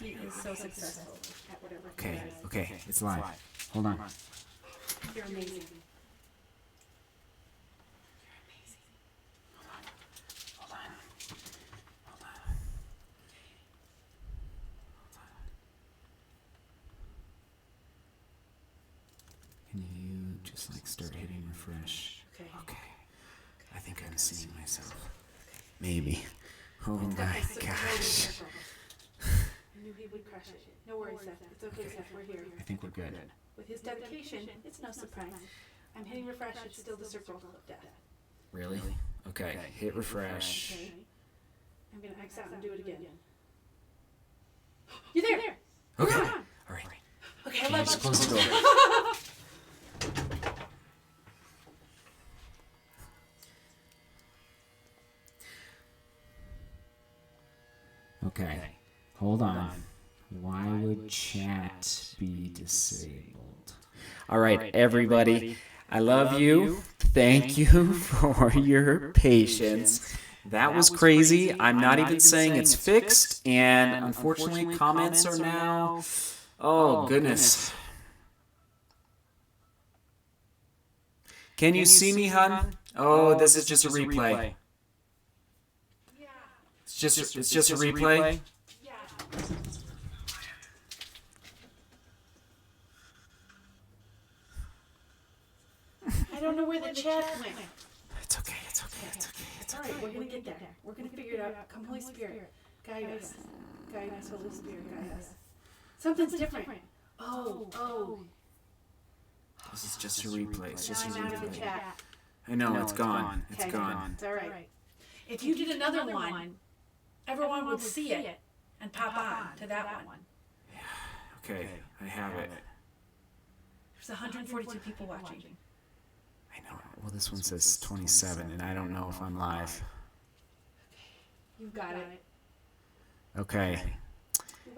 He is so successful at whatever he does. Okay, it's live. Hold on. You're amazing. Hold on. Can you just like start hitting refresh? Okay. I think I'm seeing myself. Maybe. Oh my gosh. I knew he would crush it. No worries, Seth. It's okay, Seth. We're here. I think we're good. With his dedication, it's no surprise. I'm hitting refresh. It's still the circle of death. Really? Okay. Hit refresh. Okay. I'm going to X out and do it again. You're there. Okay. All right. Okay, I Can you love just you. close the door? Okay. Hold on. Why would chat be disabled? All right, everybody. I love you. Thank you for your patience. That was crazy. I'm not even saying it's fixed. And unfortunately, comments are now... Oh, goodness. Can you see me, hon? Oh, this is just a replay. It's just a replay. I don't know where the chat went. It's okay. It's all right. We're going to get there. We're going to figure it out. Come, Holy Spirit. Guide us. Guide us, Holy Spirit. Guide us. Something's different. Oh. This is just a replay. It's just a Now I'm out of the replay. chat. I know, it's gone. It's Okay. gone. It's all right. If you did another one, everyone would see it and pop on to that one. Okay, I have it. There's 142 people watching. I know. Well, this one says 27, and I don't know if I'm live. You got it. Okay,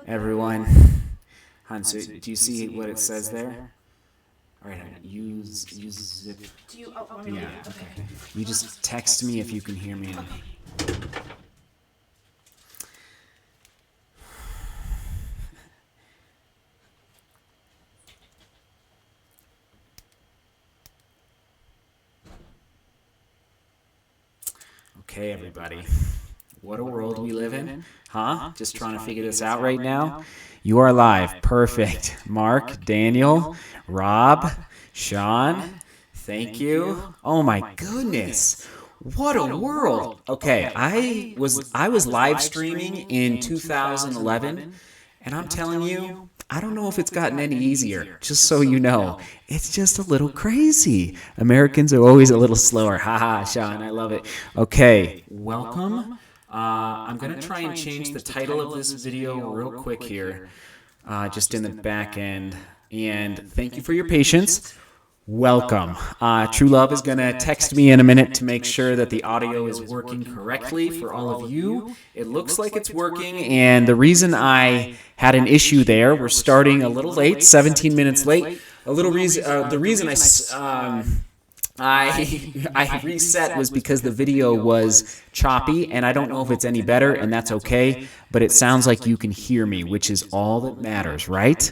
everyone. Hon, so do you see what it says there? All right, hon, use zip. Do you? Oh, want me to Yeah, leave it? okay. You just text me if you can hear me. Okay, everybody. What a world we live in. Huh? Just trying to figure this out right now? You are live. Perfect. Mark, Daniel, Rob, Sean, thank you. Oh my goodness. What a world. Okay, I was live streaming in 2011, and I'm telling you, I don't know if it's gotten any easier, just so you know. It's just a little crazy. Americans are always a little slower. Haha, Sean, I love it. Okay, welcome. I'm going to try and change the title of this video real quick here, just in the back end. And thank you for your patience. Welcome. True Love is going to text me in a minute to make sure that the audio is working correctly for all of you. It looks like it's working, and the reason I had an issue there, we're starting a little late, 17 minutes late. The reason I reset was because the video was choppy, and I don't know if it's any better, and that's okay, but it sounds like you can hear me, which is all that matters, right?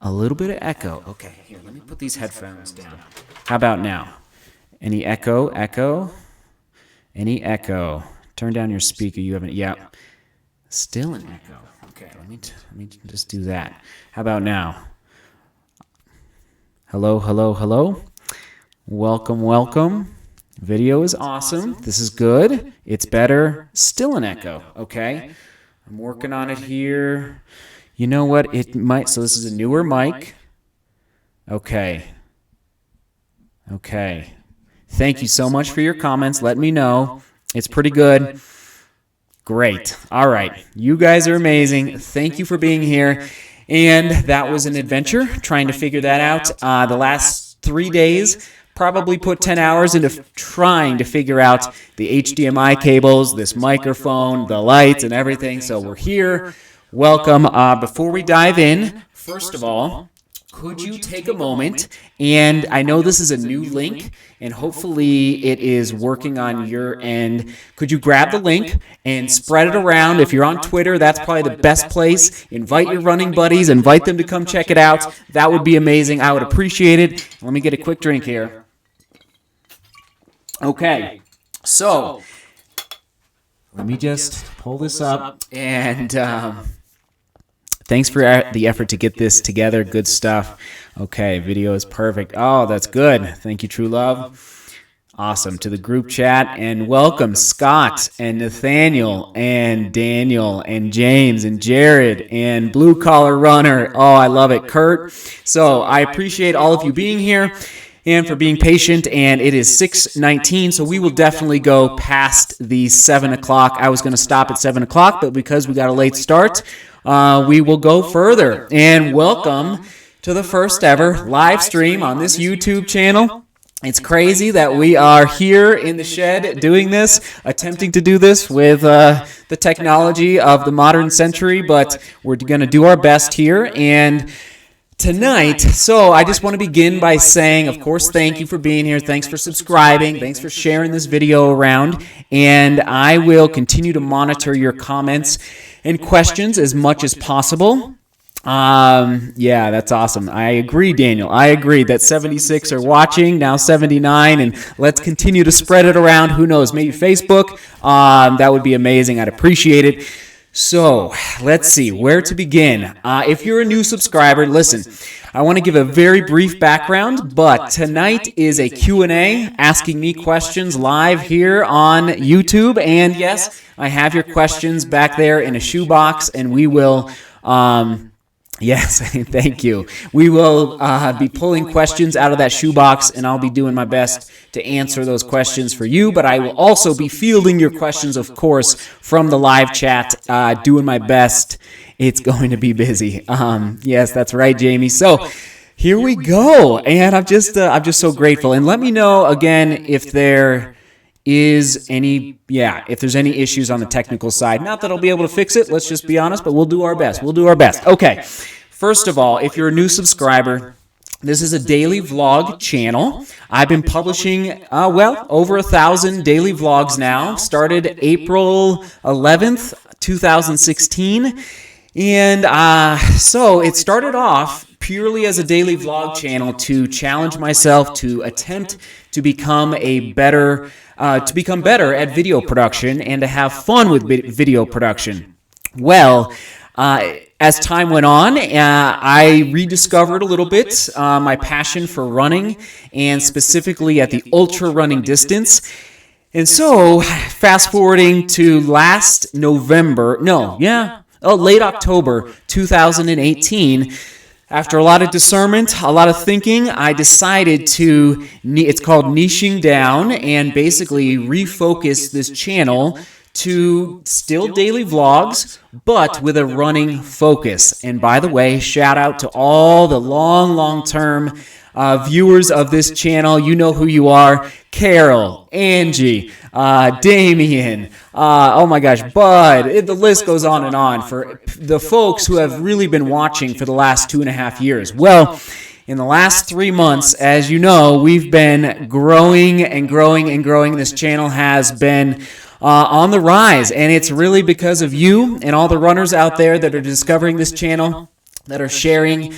A little bit of echo. Okay, here, let me put these headphones down. How about now? Any echo? Echo? Any echo? Turn down your speaker. You haven't. Yeah. Still an echo. Okay, let me just do that. How about now? Hello, hello, hello. Welcome, welcome. Video is awesome. This is good. It's better. Still an echo. Okay. I'm working on it here. You know what? It might. So this is a newer mic. Okay. Okay. Thank you so much for your comments. Let me know. It's pretty good. Great. All right. You guys are amazing. Thank you for being here. And that was an adventure trying to figure that out. The last 3 days, probably put 10 hours into trying to figure out the HDMI cables, this microphone, the lights, and everything. So we're here. Welcome. Before we dive in, first of all, could you take a moment, and I know this is a new link, and hopefully it is working on your end. Could you grab the link and spread it around? If you're on Twitter, that's probably the best place. Invite your running buddies, invite them to come check it out. That would be amazing. I would appreciate it. Let me get a quick drink here. Okay, so let me just pull this up, and thanks for the effort to get this together. Good stuff. Okay, video is perfect. Oh, that's good. Thank you, True Love. Awesome. To the group chat, and welcome Scott and Nathaniel and Daniel and James and Jared and Blue Collar Runner. Oh, I love it. Kurt. So I appreciate all of you being here and for being patient, and it is 6:19, so we will definitely go past the 7 o'clock. I was going to stop at 7 o'clock, but because we got a late start, we will go further. And welcome to the first ever live stream on this YouTube channel. It's crazy that we are here in the shed doing this, attempting to do this with the technology of the modern century, but we're going to do our best here. And tonight, so I just want to begin by saying, of course, thank you for being here. Thanks for subscribing. Thanks for sharing this video around. And I will continue to monitor your comments and questions as much as possible. Yeah, that's awesome. I agree, Daniel. I agree that 76 are watching, now 79, and let's continue to spread it around. Who knows, maybe Facebook. That would be amazing. I'd appreciate it. So let's see where to begin. If you're a new subscriber, listen, I want to give a very brief background, but tonight is a Q&A asking me questions live here on YouTube. And yes, I have your questions back there in a shoebox, and we will... Yes, thank you. We will be pulling questions out of that shoebox, and I'll be doing my best to answer those questions for you, but I will also be fielding your questions, of course, from the live chat, doing my best. It's going to be busy. Yes, that's right, Jamie. So here we go, and I'm just so grateful. And let me know, again, if there is any, if there's any issues on the technical side. Not that I'll be able to fix it, let's just be honest, but we'll do our best. We'll do our best. Okay, first of all, if you're a new subscriber, this is a daily vlog channel. I've been publishing, over 1,000 daily vlogs now. Started April 11th, 2016. And so it started off purely as a daily vlog channel to challenge myself to attempt to become better at video production and to have fun with video production. Well, as time went on, I rediscovered a little bit my passion for running, and specifically at the ultra running distance. And so, fast forwarding to last November, late October 2018, after a lot of discernment, a lot of thinking, I decided to, it's called niching down, and basically refocus this channel to still daily vlogs, but with a running focus. And by the way, shout out to all the long-term viewers of this channel. You know who you are. Carol, Angie, Damien, oh my gosh, Bud. The list goes on and on for the folks who have really been watching for the last 2.5 years. Well, in the last 3 months, as you know, we've been growing and growing and growing. This channel has been on the rise, and it's really because of you and all the runners out there that are discovering this channel, that are sharing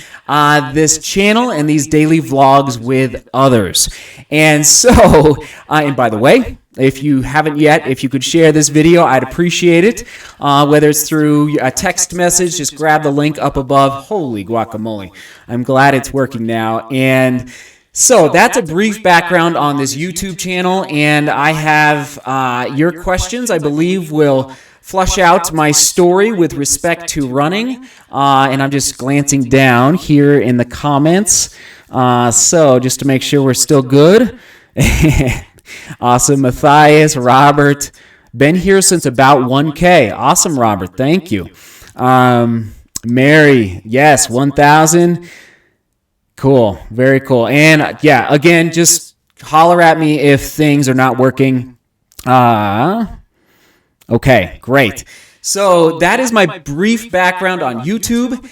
this channel and these daily vlogs with others. And so, and by the way, if you haven't yet, if you could share this video, I'd appreciate it. Whether it's through a text message, just grab the link up above. Holy guacamole. I'm glad it's working now. And so that's a brief background on this YouTube channel, and I have your questions, I believe, will flush out my story with respect to running, and I'm just glancing down here in the comments, so just to make sure we're still good. Awesome. Matthias, Robert, been here since about 1K. Awesome, Robert, thank you. Mary, yes, 1,000. Cool, very cool. And again, just holler at me if things are not working. Okay, great. So that is my brief background on YouTube.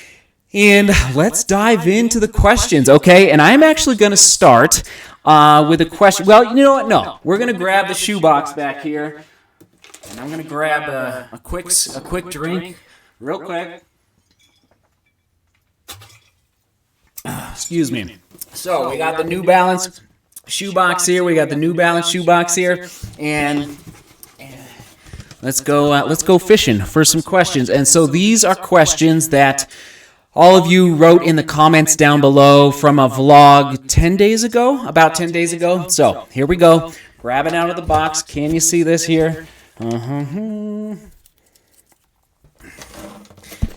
And let's dive into the questions, okay? And I'm actually going to start with a question. Well, you know what? No, we're going to grab the shoebox back here, and I'm going to grab a quick drink, real quick. Excuse me. So we got the New Balance shoebox here. We got the New Balance shoebox here, and let's go fishing for some questions. And so these are questions that all of you wrote in the comments down below from a vlog 10 days ago, about 10 days ago. So here we go. Grab it out of the box. Can you see this here?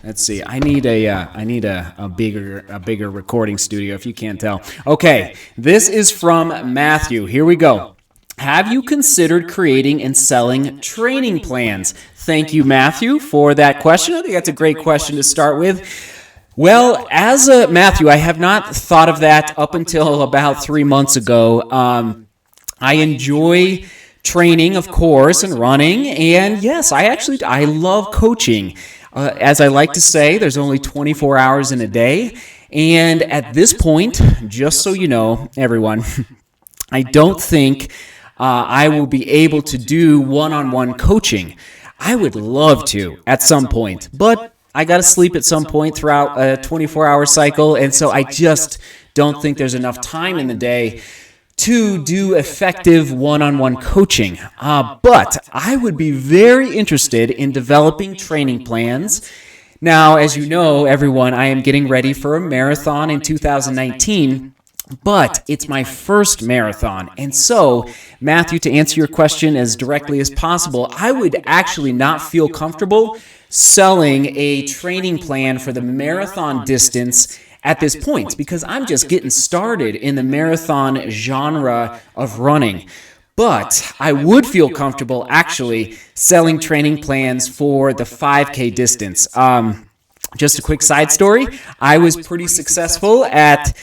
Let's see. I need a bigger recording studio, if you can't tell. Okay, this is from Matthew. Here we go. Have you considered creating and selling training plans? Thank you, Matthew, for that question. I think that's a great question to start with. Well, as a Matthew, I have not thought of that up until about 3 months ago. I enjoy training, of course, and running, and yes, I love coaching. As I like to say, there's only 24 hours in a day, and at this point, just so you know, everyone, I don't think I will be able to do one-on-one coaching. I would love to at some point, but I got to sleep at some point throughout a 24-hour cycle, and so I just don't think there's enough time in the day to do effective one-on-one coaching. But I would be very interested in developing training plans. Now, as you know, everyone, I am getting ready for a marathon in 2019, but it's my first marathon. And so, Matthew, to answer your question as directly as possible, I would actually not feel comfortable selling a training plan for the marathon distance at this point because I'm just getting started in the marathon genre of running. But I would feel comfortable actually selling training plans for the 5K distance. Just a quick side story. I was pretty successful at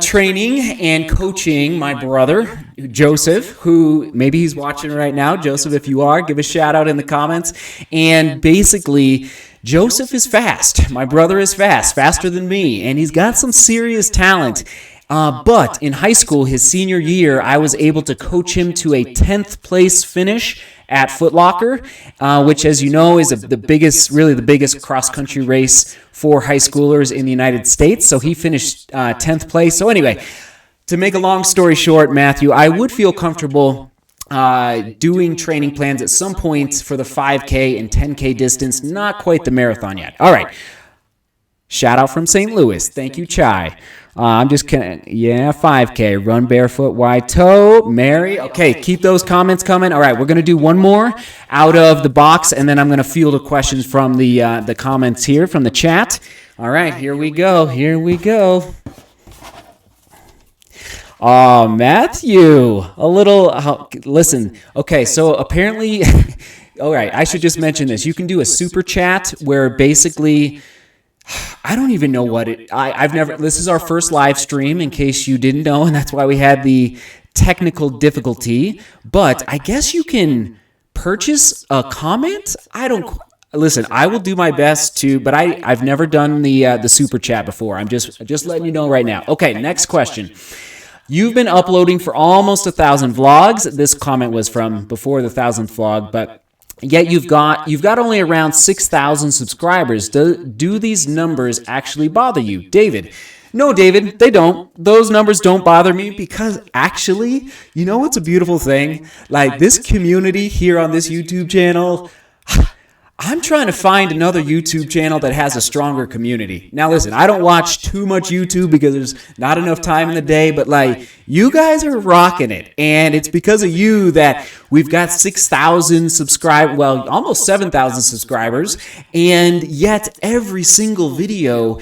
training and coaching my brother, Joseph, who maybe he's watching right now. Joseph, if you are, give a shout out in the comments. And basically, Joseph is fast. My brother is faster than me, and he's got some serious talent. But in high school, his senior year, I was able to coach him to a 10th place finish at Foot Locker, which, as you know, is the biggest cross-country race for high schoolers in the United States. So he finished 10th place. So anyway, to make a long story short, Matthew, I would feel comfortable doing training plans at some point for the 5K and 10K distance, not quite the marathon yet. All right. Shout out from St. Louis. Thank you, Chai. I'm just kidding. Yeah, 5K. Run barefoot, wide toe. Mary. Okay, keep those comments coming. All right, we're going to do one more out of the box, and then I'm going to field the questions from the comments here from the chat. All right, here we go. Oh, Matthew. Listen. Okay, so apparently, all right, I should just mention this. You can do a super chat where basically, I don't even know what this is our first live stream in case you didn't know, and that's why we had the technical difficulty, but I guess you can purchase a comment. Listen, I will do my best to, but I've never done the super chat before. I'm just letting you know right now. Okay, next question. You've been uploading for almost 1,000 vlogs. This comment was from before the 1,000th vlog, but yet you've got only around 6,000 subscribers. Do these numbers actually bother you? David. No, David, they don't. Those numbers don't bother me because actually, you know what's a beautiful thing? Like this community here on this YouTube channel, I'm trying to find another YouTube channel that has a stronger community. Now listen, I don't watch too much YouTube because there's not enough time in the day, but like you guys are rocking it. And it's because of you that we've got 6,000 subscribers, well, almost 7,000 subscribers. And yet every single video,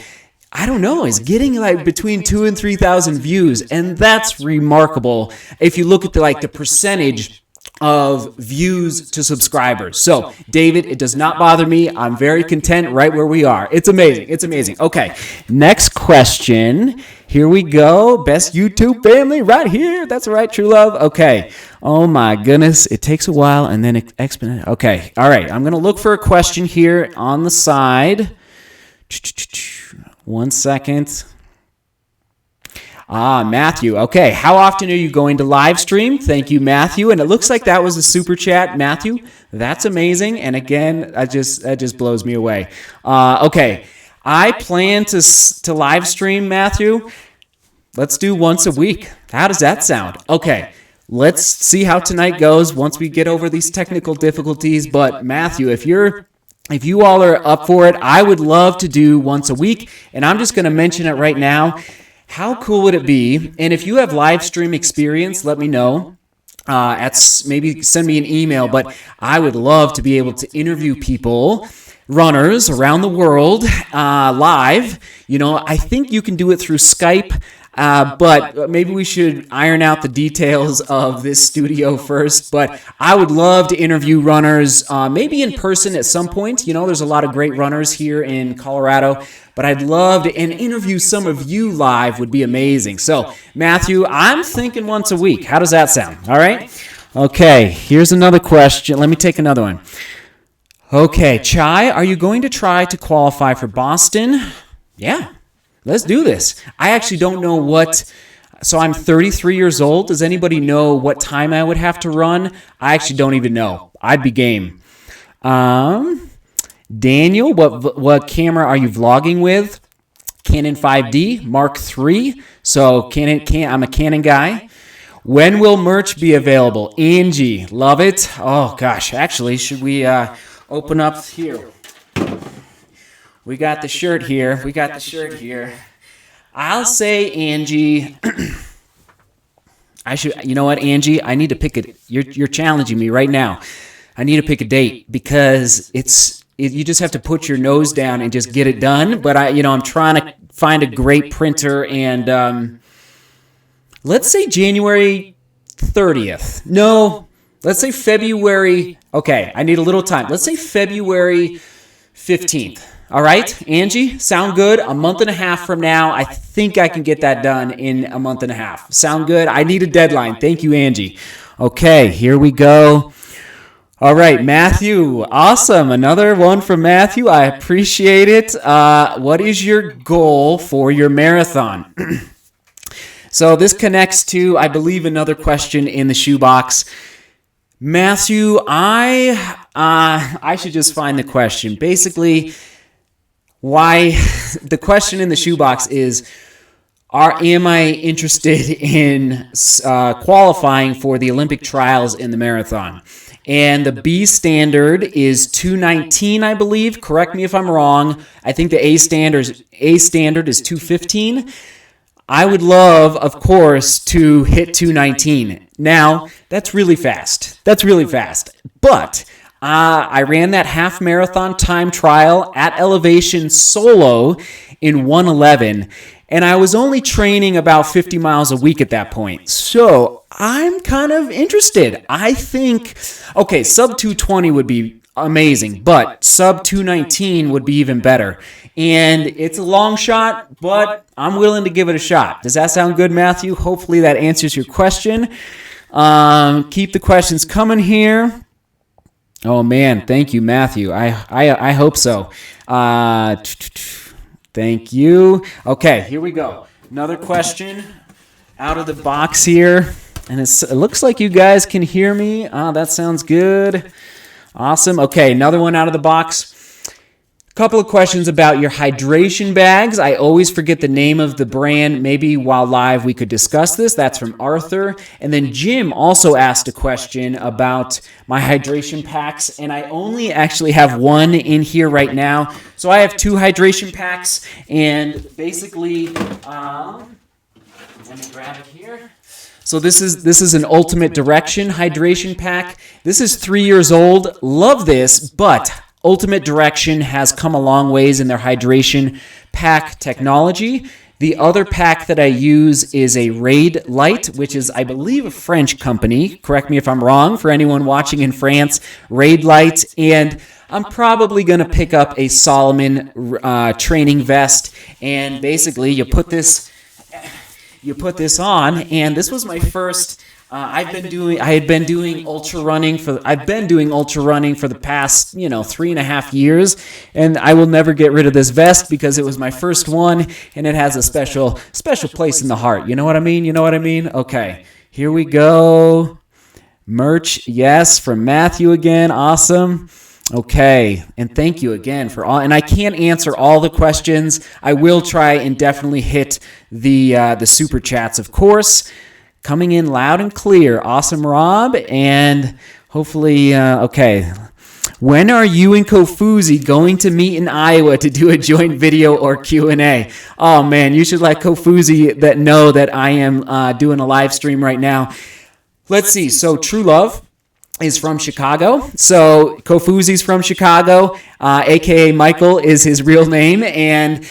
I don't know, is getting like between 2,000 and 3,000 views. And that's remarkable if you look at the percentage of views to subscribers. So, David, it does not bother me. I'm very content right where we are. It's amazing. It's amazing. Okay, next question. Here we go. Best YouTube family right here. That's right, true love. Okay. Oh my goodness. It takes a while and then exponent. Okay. All right. I'm going to look for a question here on the side. 1 second. Matthew. Okay, how often are you going to live stream? Thank you, Matthew. And it looks like that was a super chat, Matthew. That's amazing. And again, that just blows me away. Okay, I plan to live stream, Matthew. Let's do once a week. How does that sound? Okay, let's see how tonight goes once we get over these technical difficulties. But Matthew, if you all are up for it, I would love to do once a week. And I'm just going to mention it right now. How cool would it be? And if you have live stream experience, let me know. Maybe send me an email. But I would love to be able to interview people, runners around the world, live. You know, I think you can do it through Skype. But maybe we should iron out the details of this studio first. But I would love to interview runners, maybe in person at some point. You know, there's a lot of great runners here in Colorado. But I'd love to, and interview some of you live would be amazing. So, Matthew, I'm thinking once a week. How does that sound? All right? Okay, here's another question. Let me take another one. Okay, Chai, are you going to try to qualify for Boston? Yeah. Let's do this. I actually don't know what, so I'm 33 years old. Does anybody know what time I would have to run? I actually don't even know. I'd be game. Daniel, what camera are you vlogging with? Canon 5D, Mark III. So I'm a Canon guy. When will merch be available? Angie, love it. Oh gosh, actually, should we open up here? We got the shirt here. I'll say, Angie, you know what, Angie? I need to pick it. You're challenging me right now. I need to pick a date because you just have to put your nose down and just get it done. But I'm trying to find a great printer, and let's say January 30th. No, let's say February. Okay, I need a little time. Let's say February 15th. All right, Angie, sound good? A month and a half from now, I think I can get that done in a month and a half. Sound good? I need a deadline. Thank you, Angie. Okay, here we go. All right, Matthew. Awesome. Another one from Matthew. I appreciate it. What is your goal for your marathon? So this connects to, I believe, another question in the shoebox. Matthew, I should just find the question. Basically, why the question in the shoebox is, am I interested in qualifying for the Olympic trials in the marathon? And the B standard is 2:19, I believe. Correct me if I'm wrong. I think the A standard is 2:15. I would love, of course, to hit 2:19. Now, that's really fast. But I ran that half marathon time trial at elevation solo in 1:11, and I was only training about 50 miles a week at that point. So I'm kind of interested. I think, okay, sub 220 would be amazing, but sub 219 would be even better. And it's a long shot, but I'm willing to give it a shot. Does that sound good, Matthew? Hopefully that answers your question. Keep the questions coming here. Oh man, thank you, Matthew. I hope so. Thank you. Okay, here we go. Another question out of the box here. And it looks like you guys can hear me. That sounds good. Awesome. Okay, another one out of the box. A couple of questions about your hydration bags. I always forget the name of the brand. Maybe while live we could discuss this. That's from Arthur. And then Jim also asked a question about my hydration packs. And I only actually have one in here right now. So I have 2 hydration packs. And basically, let me grab it here. So this is an Ultimate Direction hydration pack. This is 3 years old. Love this, but Ultimate Direction has come a long ways in their hydration pack technology. The other pack that I use is a Raid Light, which is, I believe, a French company. Correct me if I'm wrong, for anyone watching in France. Raid Light, and I'm probably going to pick up a Solomon training vest, and basically you put this on, and this was my first I had been doing ultra running for the past, 3.5 years, and I will never get rid of this vest because it was my first one, and it has a special place in the heart. You know what I mean? Okay, here we go. Merch, yes, from Matthew again. Awesome. Okay, and thank you again for all. And I can't answer all the questions. I will try and definitely hit the super chats, of course. Coming in loud and clear. Awesome, Rob. And hopefully, okay. When are you and Kofuzi going to meet in Iowa to do a joint video or Q&A? Oh, man, you should let Kofuzi know that I am doing a live stream right now. Let's see. So True Love is from Chicago. So Kofuzi's from Chicago, a.k.a. Michael is his real name. And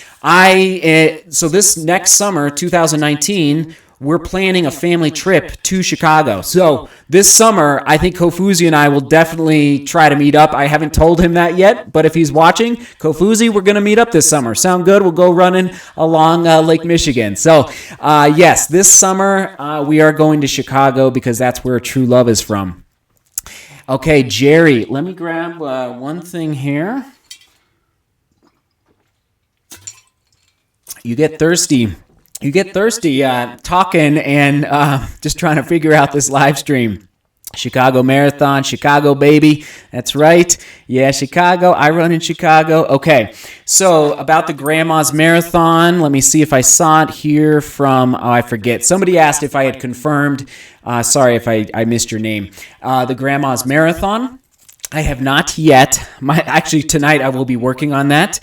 so this next summer, 2019, we're planning a family trip to Chicago. So this summer, I think Kofuzi and I will definitely try to meet up. I haven't told him that yet, but if he's watching, Kofuzi, we're going to meet up this summer. Sound good? We'll go running along Lake Michigan. So yes, this summer we are going to Chicago because that's where True Love is from. Okay, Jerry, let me grab one thing here. You get thirsty talking and just trying to figure out this live stream. Chicago Marathon, Chicago baby. That's right. Yeah, Chicago. I run in Chicago. Okay, so about the Grandma's Marathon, let me see if I saw it here from, I forget. Somebody asked if I had confirmed. Sorry if I missed your name. The Grandma's Marathon. I have not yet. Actually, tonight I will be working on that.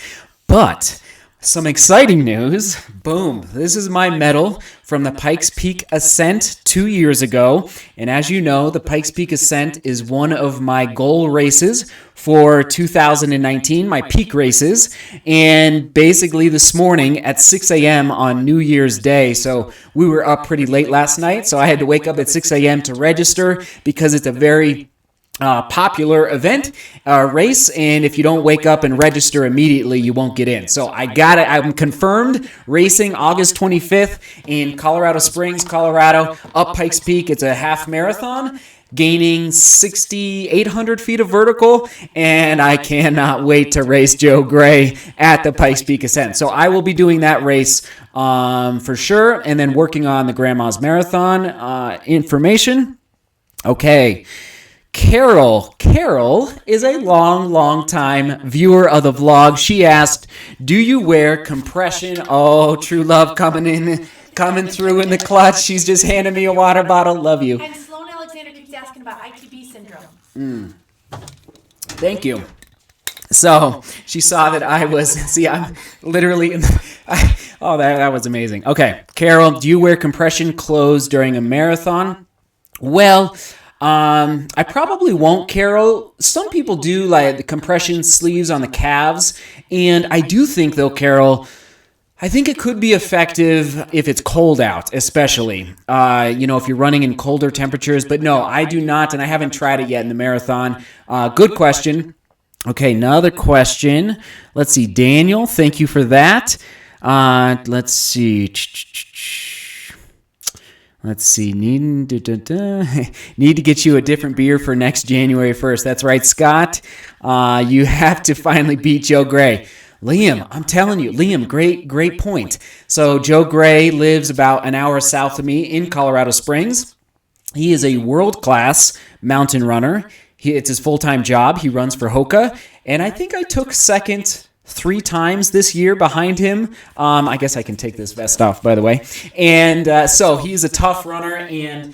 But some exciting news. Boom. This is my medal from the Pikes Peak Ascent 2 years ago. And as you know, the Pikes Peak Ascent is one of my goal races for 2019, my peak races. And basically this morning at 6 a.m. on New Year's Day, so we were up pretty late last night, so I had to wake up at 6 a.m. to register because it's a very popular event, race, and if you don't wake up and register immediately, you won't get in. So I got it. I'm confirmed racing August 25th in Colorado Springs, Colorado, up Pikes Peak. It's a half marathon, gaining 6,800 feet of vertical, and I cannot wait to race Joe Gray at the Pikes Peak Ascent. So I will be doing that race for sure, and then working on the Grandma's Marathon information. Okay. Carol is a long time viewer of the vlog. She asked, do you wear compression? Oh, True Love coming through in the clutch. She's just handing me a water bottle. Love you. And Sloan Alexander keeps asking about ITB syndrome. Thank you. So she saw that I was, I'm literally in the, that was amazing. Okay, Carol, do you wear compression clothes during a marathon? Well, I probably won't, Carol. Some people do like the compression sleeves on the calves, and I do think though, Carol, I think it could be effective if it's cold out, especially, if you're running in colder temperatures, but no, I do not, and I haven't tried it yet in the marathon. Good question. Okay, another question. Let's see, Daniel, thank you for that. Let's see. Need to get you a different beer for next January 1st. That's right, Scott. You have to finally beat Joe Gray. Liam, I'm telling you, Liam, great point. So Joe Gray lives about an hour south of me in Colorado Springs. He is a world-class mountain runner. It's his full-time job. He runs for Hoka, and I think I took second 3 times this year behind him. I guess I can take this vest off, by the way. And so he's a tough runner, and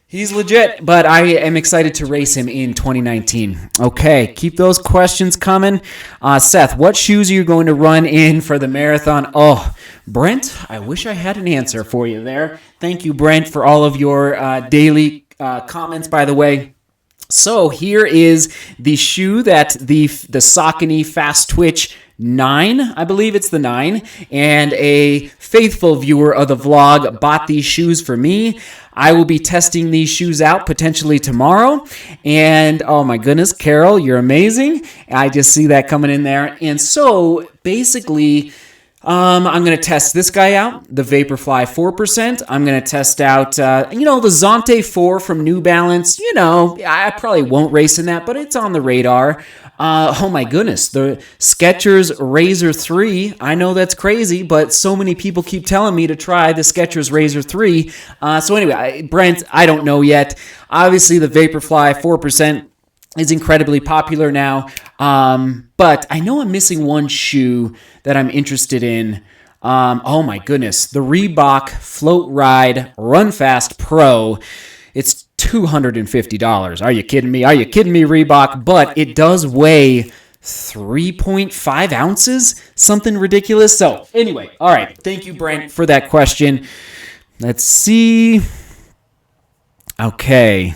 he's legit, but I am excited to race him in 2019. Okay, keep those questions coming. Seth, what shoes are you going to run in for the marathon? Oh, Brent, I wish I had an answer for you there. Thank you, Brent, for all of your daily comments, by the way. So here is the shoe that the Saucony Fast Twitch 9, I believe it's the 9, and a faithful viewer of the vlog bought these shoes for me. I will be testing these shoes out potentially tomorrow, and oh my goodness, Carol, you're amazing. I just see that coming in there. And so basically, I'm going to test this guy out, the Vaporfly 4%. I'm going to test out, the Zonte 4 from New Balance. I probably won't race in that, but it's on the radar. Oh my goodness, the Skechers Razor 3. I know that's crazy, but so many people keep telling me to try the Skechers Razor 3. So anyway, Brent, I don't know yet. Obviously, the Vaporfly 4% is incredibly popular now. But I know I'm missing one shoe that I'm interested in. Oh my goodness, the Reebok Float Ride Run Fast Pro. It's $250. Are you kidding me? Are you kidding me, Reebok? But it does weigh 3.5 ounces, something ridiculous. So anyway, all right. Thank you, Brent, for that question. Let's see. Okay.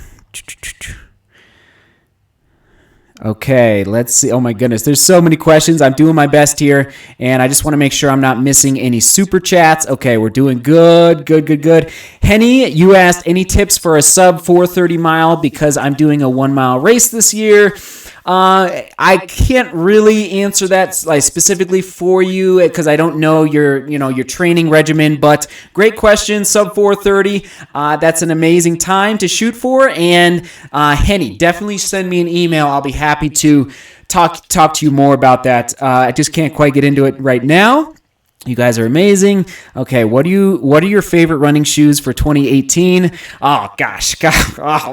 Okay, let's see. Oh my goodness, there's so many questions. I'm doing my best here, and I just want to make sure I'm not missing any super chats. Okay, we're doing good. Henny, you asked any tips for a sub 4:30 mile because I'm doing a 1 mile race this year. I can't really answer that specifically for you because I don't know your training regimen, but great question. Sub 4:30. That's an amazing time to shoot for. And Henny, definitely send me an email. I'll be happy to talk to you more about that. I just can't quite get into it right now. You guys are amazing. Okay, what are your favorite running shoes for 2018? Oh gosh.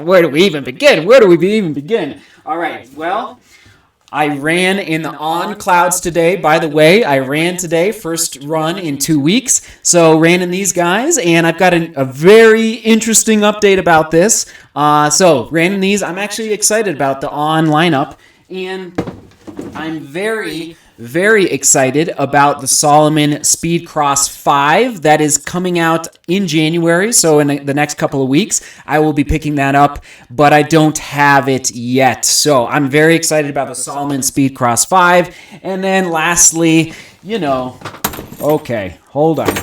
Where do we even begin? All right, well, I ran in the On Clouds today. By the way, I ran today, first run in 2 weeks. So ran in these guys, and I've got a very interesting update about this. So ran in these. I'm actually excited about the On lineup, and I'm very, very excited about the Salomon Speed Cross 5 that is coming out in January. So in the next couple of weeks, I will be picking that up, but I don't have it yet. So I'm very excited about the Salomon Speed Cross 5. And then lastly, okay, hold on.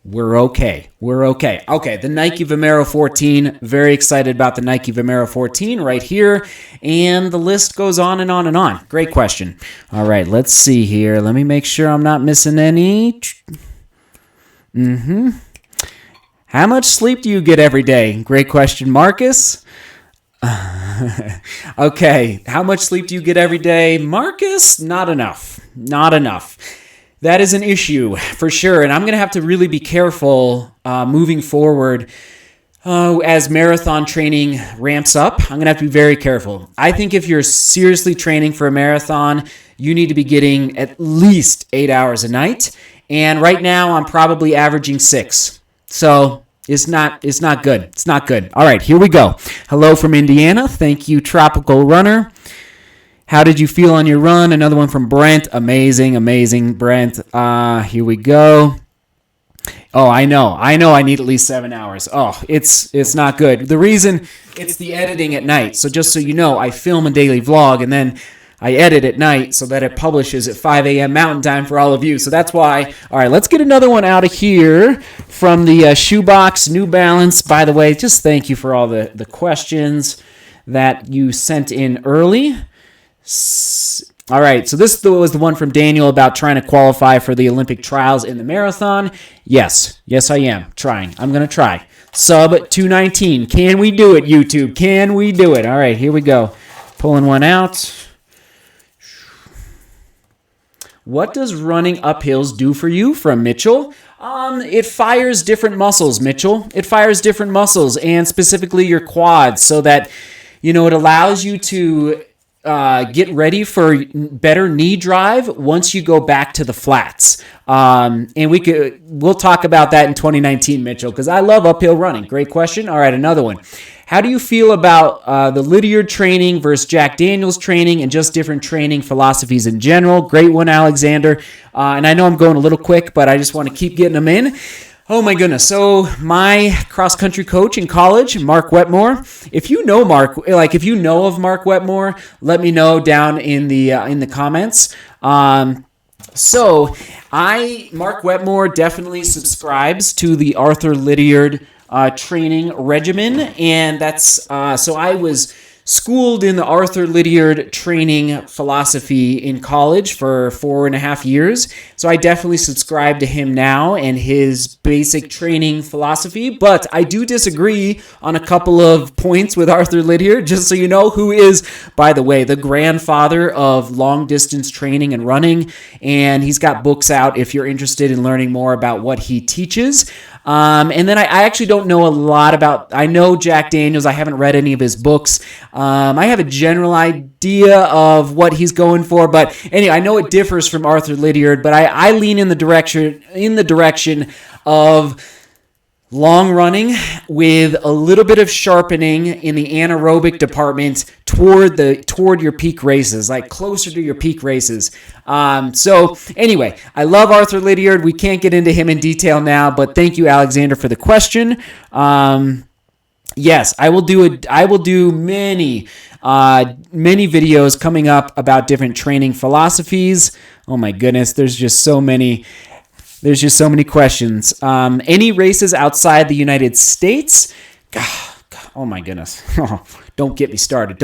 We're okay. Okay, the Nike Vomero 14. Very excited about the Nike Vomero 14 right here. And the list goes on and on and on. Great question. All right, let's see here. Let me make sure I'm not missing any. How much sleep do you get every day? Great question, Marcus. Okay, how much sleep do you get every day? Marcus, not enough. That is an issue for sure, and I'm going to have to really be careful moving forward as marathon training ramps up. I'm going to have to be very careful. I think if you're seriously training for a marathon, you need to be getting at least 8 hours a night, and right now I'm probably averaging 6. So it's not good. It's not good. All right, here we go. Hello from Indiana. Thank you, Tropical Runner. How did you feel on your run? Another one from Brent. Amazing, Brent. Here we go. Oh, I know. I need at least 7 hours. Oh, it's not good. The reason, it's the editing at night. So just so you know, I film a daily vlog, and then I edit at night so that it publishes at 5 a.m. Mountain Time for all of you. So that's why. All right, let's get another one out of here from the Shoebox New Balance. By the way, just thank you for all the questions that you sent in early. All right, so this was the one from Daniel about trying to qualify for the Olympic trials in the marathon. Yes, I am trying. I'm going to try. Sub 219. Can we do it, YouTube? Can we do it? All right, here we go. Pulling one out. What does running uphills do for you? From Mitchell. It fires different muscles, Mitchell. It fires different muscles, and specifically your quads, so that, it allows you to get ready for better knee drive once you go back to the flats. And we'll talk about that in 2019, Mitchell, because I love uphill running. Great question. All right, another one. How do you feel about the Lydiard training versus Jack Daniels training and just different training philosophies in general? Great one, Alexander. And I know I'm going a little quick, but I just want to keep getting them in. Oh my goodness. So my cross-country coach in college, Mark Wetmore, if you know of Mark Wetmore, let me know down in the comments. Mark Wetmore definitely subscribes to the Arthur Lydiard training regimen, and that's so I was schooled in the Arthur Lydiard training philosophy in college for 4.5 years. So I definitely subscribe to him now and his basic training philosophy. But I do disagree on a couple of points with Arthur Lydiard, just so you know, who is, by the way, the grandfather of long distance training and running. And he's got books out if you're interested in learning more about what he teaches. And then I actually don't know a lot about, I know Jack Daniels. I haven't read any of his books. I have a general idea of what he's going for, but anyway, I know it differs from Arthur Lydiard, but I lean in the direction of long running with a little bit of sharpening in the anaerobic department toward your peak races, like closer to your peak races. So anyway, I love Arthur Lydiard. We can't get into him in detail now, but thank you, Alexander, for the question. Yes, I will do many videos coming up about different training philosophies. Oh my goodness, there's just so many questions. Any races outside the United States? Oh my goodness. Don't get me started.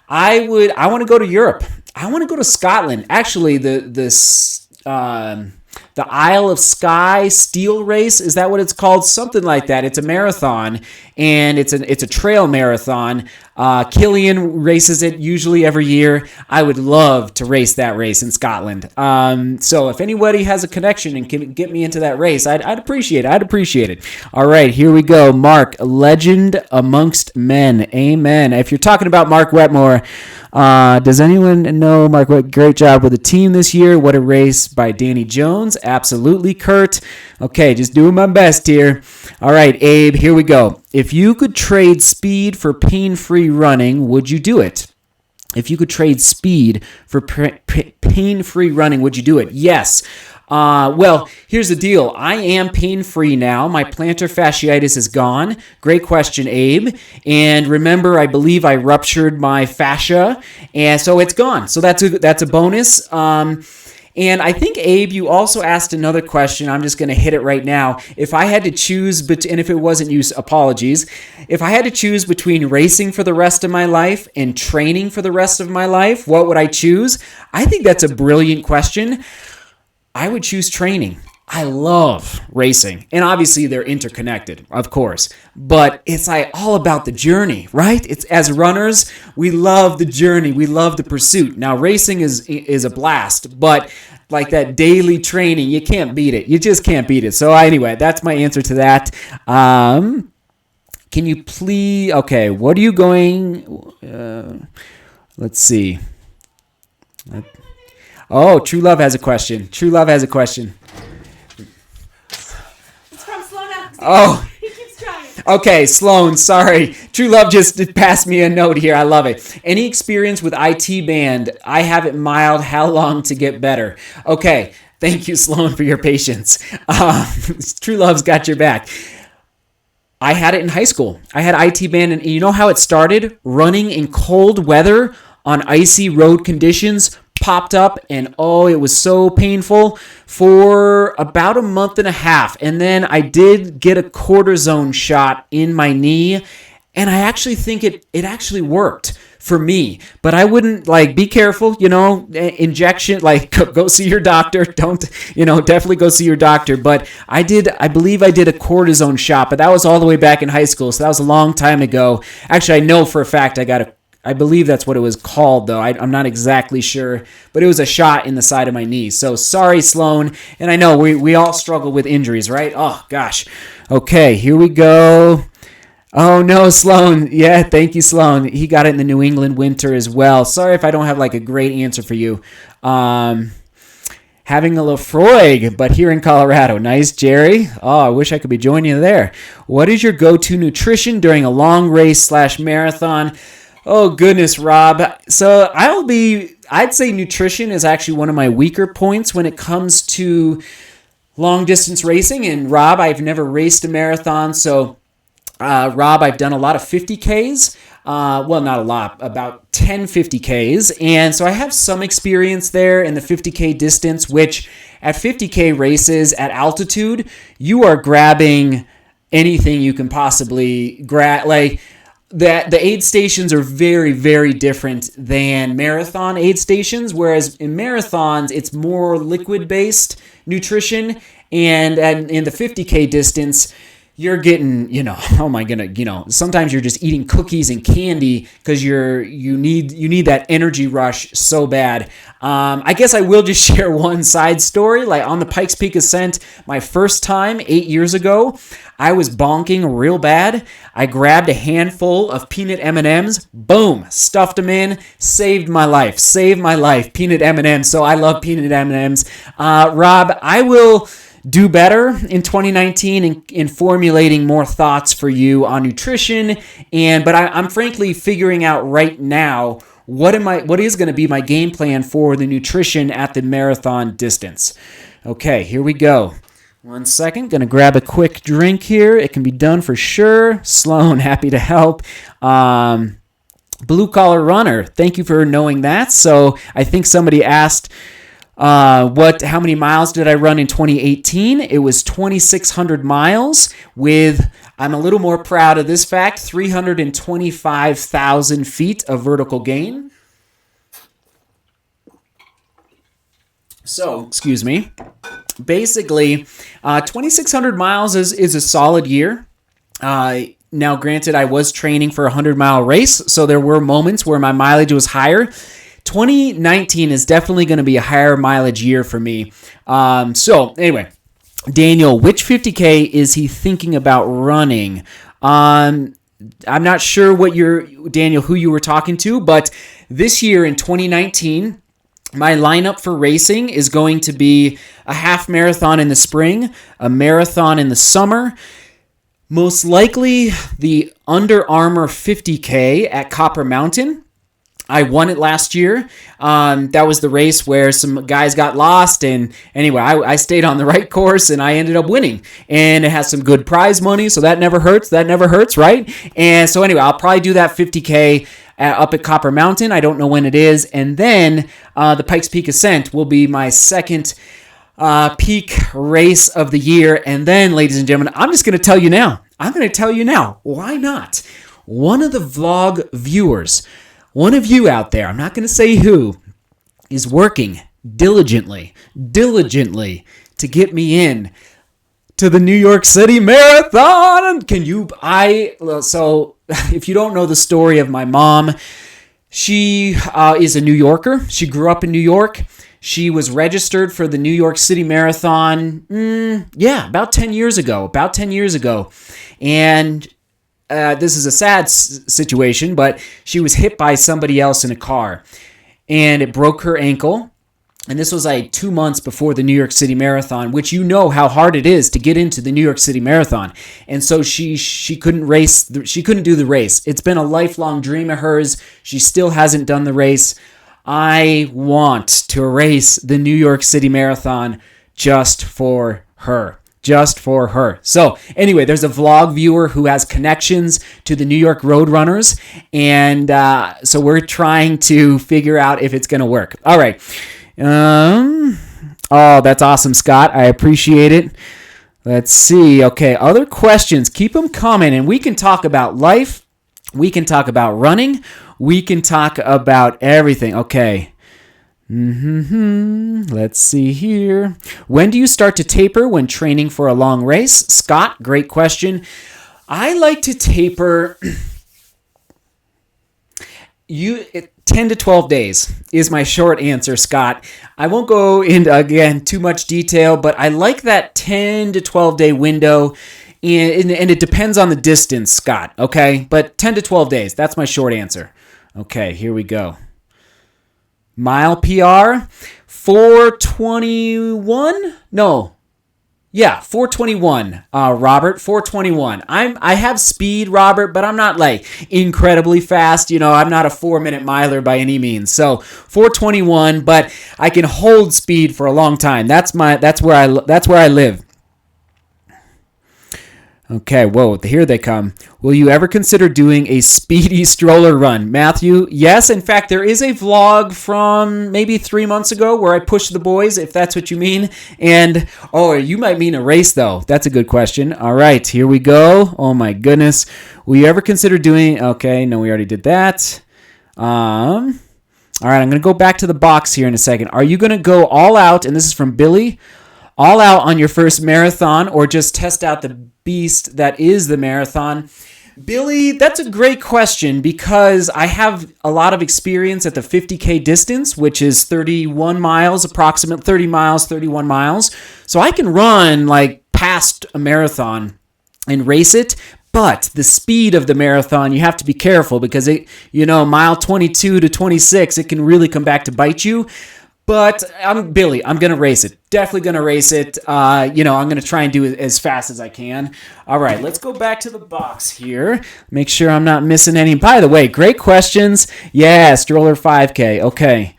I want to go to Europe. I want to go to Scotland. Actually, the Isle of Skye Steel Race, is that what it's called? Something like that. It's a marathon, and it's a trail marathon. Killian races it usually every year. I would love to race that race in Scotland. So if anybody has a connection and can get me into that race, I'd appreciate it. All right, here we go. Mark, a legend amongst men. Amen. If you're talking about Mark Wetmore, does anyone know Mark? Great job with the team this year. What a race by Danny Jones. Absolutely, Kurt. Okay, just doing my best here. All right, Abe, here we go. If you could trade speed for pain-free running, would you do it? If you could trade speed for pain-free running, would you do it? Yes. Well, here's the deal. I am pain-free now. My plantar fasciitis is gone. Great question, Abe. And remember, I believe I ruptured my fascia, and so it's gone. So that's a bonus. And I think, Abe, you also asked another question. I'm just going to hit it right now. If I had to choose, and if it wasn't you, apologies. If I had to choose between racing for the rest of my life and training for the rest of my life, what would I choose? I think that's a brilliant question. I would choose training. I love racing. And obviously they're interconnected, of course. But it's like all about the journey, right? It's as runners, we love the journey. We love the pursuit. Now racing is a blast, but like that daily training, you can't beat it. You just can't beat it. So anyway, that's my answer to that. Can you please, okay, what are you going, let's see. Oh, True Love has a question. Oh, He keeps trying. okay, Sloan, sorry. True Love just passed me a note here. I love it. Any experience with IT band? I have it mild. How long to get better? Okay, thank you, Sloan, for your patience. True Love's got your back. I had it in high school. I had IT band, and you know how it started? Running in cold weather on icy road conditions. Popped up, and it was so painful for about a month and a half. And then I did get a cortisone shot in my knee, and I actually think it actually worked for me. But I wouldn't, be careful, injection, go see your doctor. Don't, definitely go see your doctor. But I believe I did a cortisone shot, but that was all the way back in high school, so that was a long time ago. Actually, I know for a fact I believe that's what it was called, though. I'm not exactly sure, but it was a shot in the side of my knee. So sorry, Sloan. And I know we all struggle with injuries, right? Oh, gosh. Okay, here we go. Oh, no, Sloan. Yeah, thank you, Sloan. He got it in the New England winter as well. Sorry if I don't have, a great answer for you. Having a Lefroy, but here in Colorado. Nice, Jerry. Oh, I wish I could be joining you there. What is your go-to nutrition during a long race / marathon? Oh, goodness, Rob. So I'd say nutrition is actually one of my weaker points when it comes to long-distance racing. And, Rob, I've never raced a marathon. So, Rob, I've done a lot of 50Ks. Well, not a lot, about 10 50Ks. And so I have some experience there in the 50K distance, which at 50K races at altitude, you are grabbing anything you can possibly grab. that the aid stations are very, very different than marathon aid stations, whereas in marathons, it's more liquid-based nutrition, and in the 50K distance, you're getting, oh my goodness, sometimes you're just eating cookies and candy because you need that energy rush so bad. I guess I will just share one side story. Like on the Pikes Peak Ascent, my first time 8 years ago, I was bonking real bad. I grabbed a handful of peanut M&Ms, boom, stuffed them in, saved my life, peanut M&Ms. So I love peanut M&Ms. Rob, I will do better in 2019 in formulating more thoughts for you on nutrition, but I'm frankly figuring out right now what is going to be my game plan for the nutrition at the marathon distance. Okay, here we go. 1 second, gonna grab a quick drink here. It can be done for sure. Sloan, happy to help. Blue collar runner, thank you for knowing that. So I think somebody asked, how many miles did I run in 2018? It was 2,600 miles with, I'm a little more proud of this fact, 325,000 feet of vertical gain. So, excuse me. Basically, 2,600 miles is a solid year. Now, granted, I was training for a 100-mile race, so there were moments where my mileage was higher. 2019 is definitely going to be a higher mileage year for me. So, anyway, Daniel, which 50K is he thinking about running? I'm not sure Daniel, who you were talking to, but this year in 2019, my lineup for racing is going to be a half marathon in the spring, a marathon in the summer, most likely the Under Armour 50K at Copper Mountain. I won it last year. That was the race where some guys got lost, and anyway, I stayed on the right course, and I ended up winning. And it has some good prize money, so that never hurts. Right? And so anyway, I'll probably do that 50K up at Copper Mountain. I don't know when it is. And then the Pikes Peak Ascent will be my second peak race of the year. And then, ladies and gentlemen, I'm just going to tell you now. Why not? One of the vlog viewers, one of you out there, I'm not going to say who, is working diligently to get me in to the New York City Marathon. So if you don't know the story of my mom, she is a New Yorker. She grew up in New York. She was registered for the New York City Marathon, about 10 years ago. And this is a sad situation, but she was hit by somebody else in a car, and it broke her ankle. And this was like 2 months before the New York City Marathon, which you know how hard it is to get into the New York City Marathon. And so she couldn't race. She couldn't do the race. It's been a lifelong dream of hers. She still hasn't done the race. I want to race the New York City Marathon just for her. So anyway, there's a vlog viewer who has connections to the New York Roadrunners. And so we're trying to figure out if it's going to work. All right. Oh, that's awesome, Scott. I appreciate it. Let's see. Okay, other questions. Keep them coming, and we can talk about life. We can talk about running. We can talk about everything. Okay. Let's see here. When do you start to taper when training for a long race? Scott, great question. I like to taper 10 to 12 days is my short answer, Scott. I won't go into, again, too much detail, but I like that 10 to 12 day window, and it depends on the distance, Scott, okay? But 10 to 12 days, that's my short answer. Okay, here we go. Mile PR, 421? No. Yeah, 421, Robert, 421. I have speed, Robert, but I'm not like incredibly fast. I'm not a 4-minute miler by any means. So 421, but I can hold speed for a long time. That's where I live. Okay, whoa, here they come. Will you ever consider doing a speedy stroller run? Matthew, yes. In fact, there is a vlog from maybe 3 months ago where I pushed the boys, if that's what you mean. And, oh, you might mean a race, though. That's a good question. All right, here we go. Oh, my goodness. Will you ever consider doing, okay, no, we already did that. All right, I'm going to go back to the box here in a second. Are you going to go all out, and this is from Billy, all out on your first marathon, or just test out the beast that is the marathon? Billy, that's a great question because I have a lot of experience at the 50K distance, which is 31 miles, approximate 30 miles, 31 miles. So I can run like past a marathon and race it. But the speed of the marathon, you have to be careful because mile 22 to 26, it can really come back to bite you. But Billy, I'm going to race it. Definitely going to race it. I'm going to try and do it as fast as I can. All right, let's go back to the box here. Make sure I'm not missing any. By the way, great questions. Yeah, stroller 5K. Okay.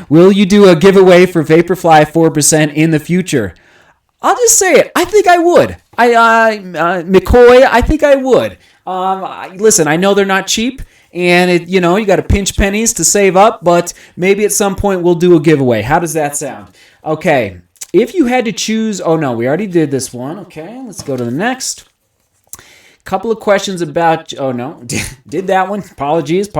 Will you do a giveaway for Vaporfly 4% in the future? I'll just say it. I think I would. McCoy, I think I would. Listen, I know they're not cheap. And, you got to pinch pennies to save up, but maybe at some point we'll do a giveaway. How does that sound? Okay, if you had to choose... Oh, no, we already did this one. Okay, let's go to the next. Couple of questions about... Oh, no, did that one. Apologies.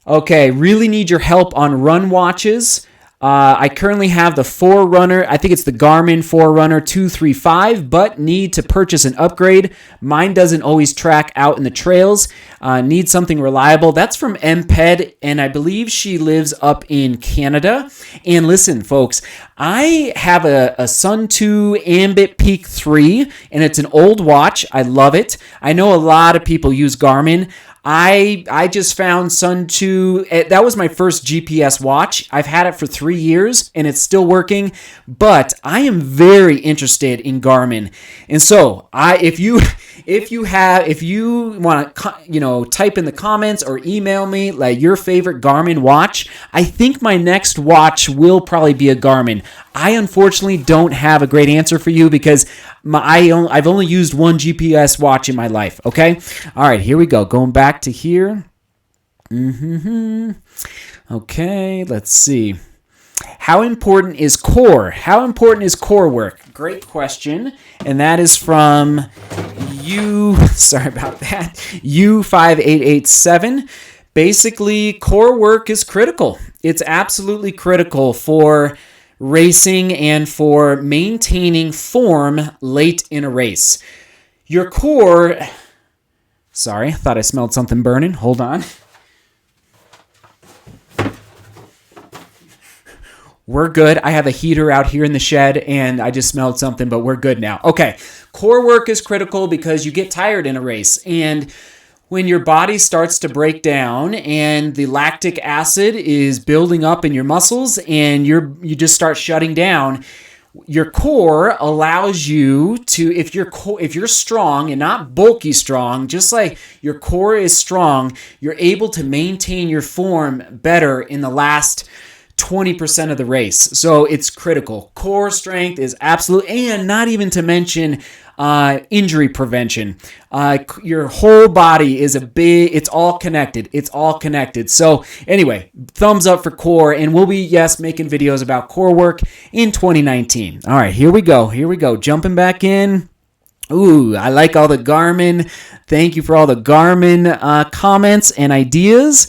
Okay, really need your help on run watches. I currently have the Forerunner, I think it's the Garmin Forerunner 235, but need to purchase an upgrade. Mine doesn't always track out in the trails. Need something reliable. That's from MPED, and I believe she lives up in Canada. And listen, folks, I have a Sun 2 Ambit Peak 3, and it's an old watch. I love it. I know a lot of people use Garmin. I just found Sun 2. That was my first GPS watch. I've had it for 3 years and it's still working, but I am very interested in Garmin. And so, if you want to type in the comments or email me like your favorite Garmin watch, I think my next watch will probably be a Garmin. I unfortunately don't have a great answer for you because I've only used one GPS watch in my life, okay? All right, here we go. Going back to here. Okay, let's see. How important is core? How important is core work? Great question. And that is from U5887. Basically, core work is critical. It's absolutely critical for racing and for maintaining form late in a race. Your core... Sorry, I thought I smelled something burning. Hold on. We're good. I have a heater out here in the shed, and I just smelled something, but we're good now. Okay, core work is critical because you get tired in a race, and when your body starts to break down and the lactic acid is building up in your muscles and you just start shutting down, your core allows you to, if you're strong and not bulky strong, just like your core is strong, you're able to maintain your form better in the last 20% of the race. So it's critical. Core strength is absolute, and not even to mention injury prevention. Your whole body is it's all connected. It's all connected. So anyway, thumbs up for core, and we'll be, making videos about core work in 2019. All right, here we go. Jumping back in. Ooh, I like all the Garmin. Thank you for all the Garmin comments and ideas.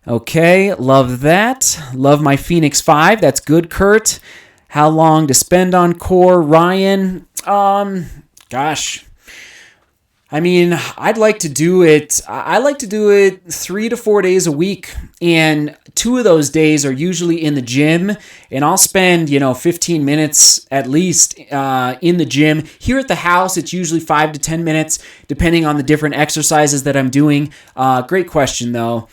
Okay, love that. Love my Phoenix 5. That's good, Kurt. How long to spend on core, Ryan? Gosh. I mean, I like to do it 3 to 4 days a week, and 2 of those days are usually in the gym, and I'll spend, 15 minutes at least in the gym. Here at the house, it's usually 5 to 10 minutes, depending on the different exercises that I'm doing. Great question, though.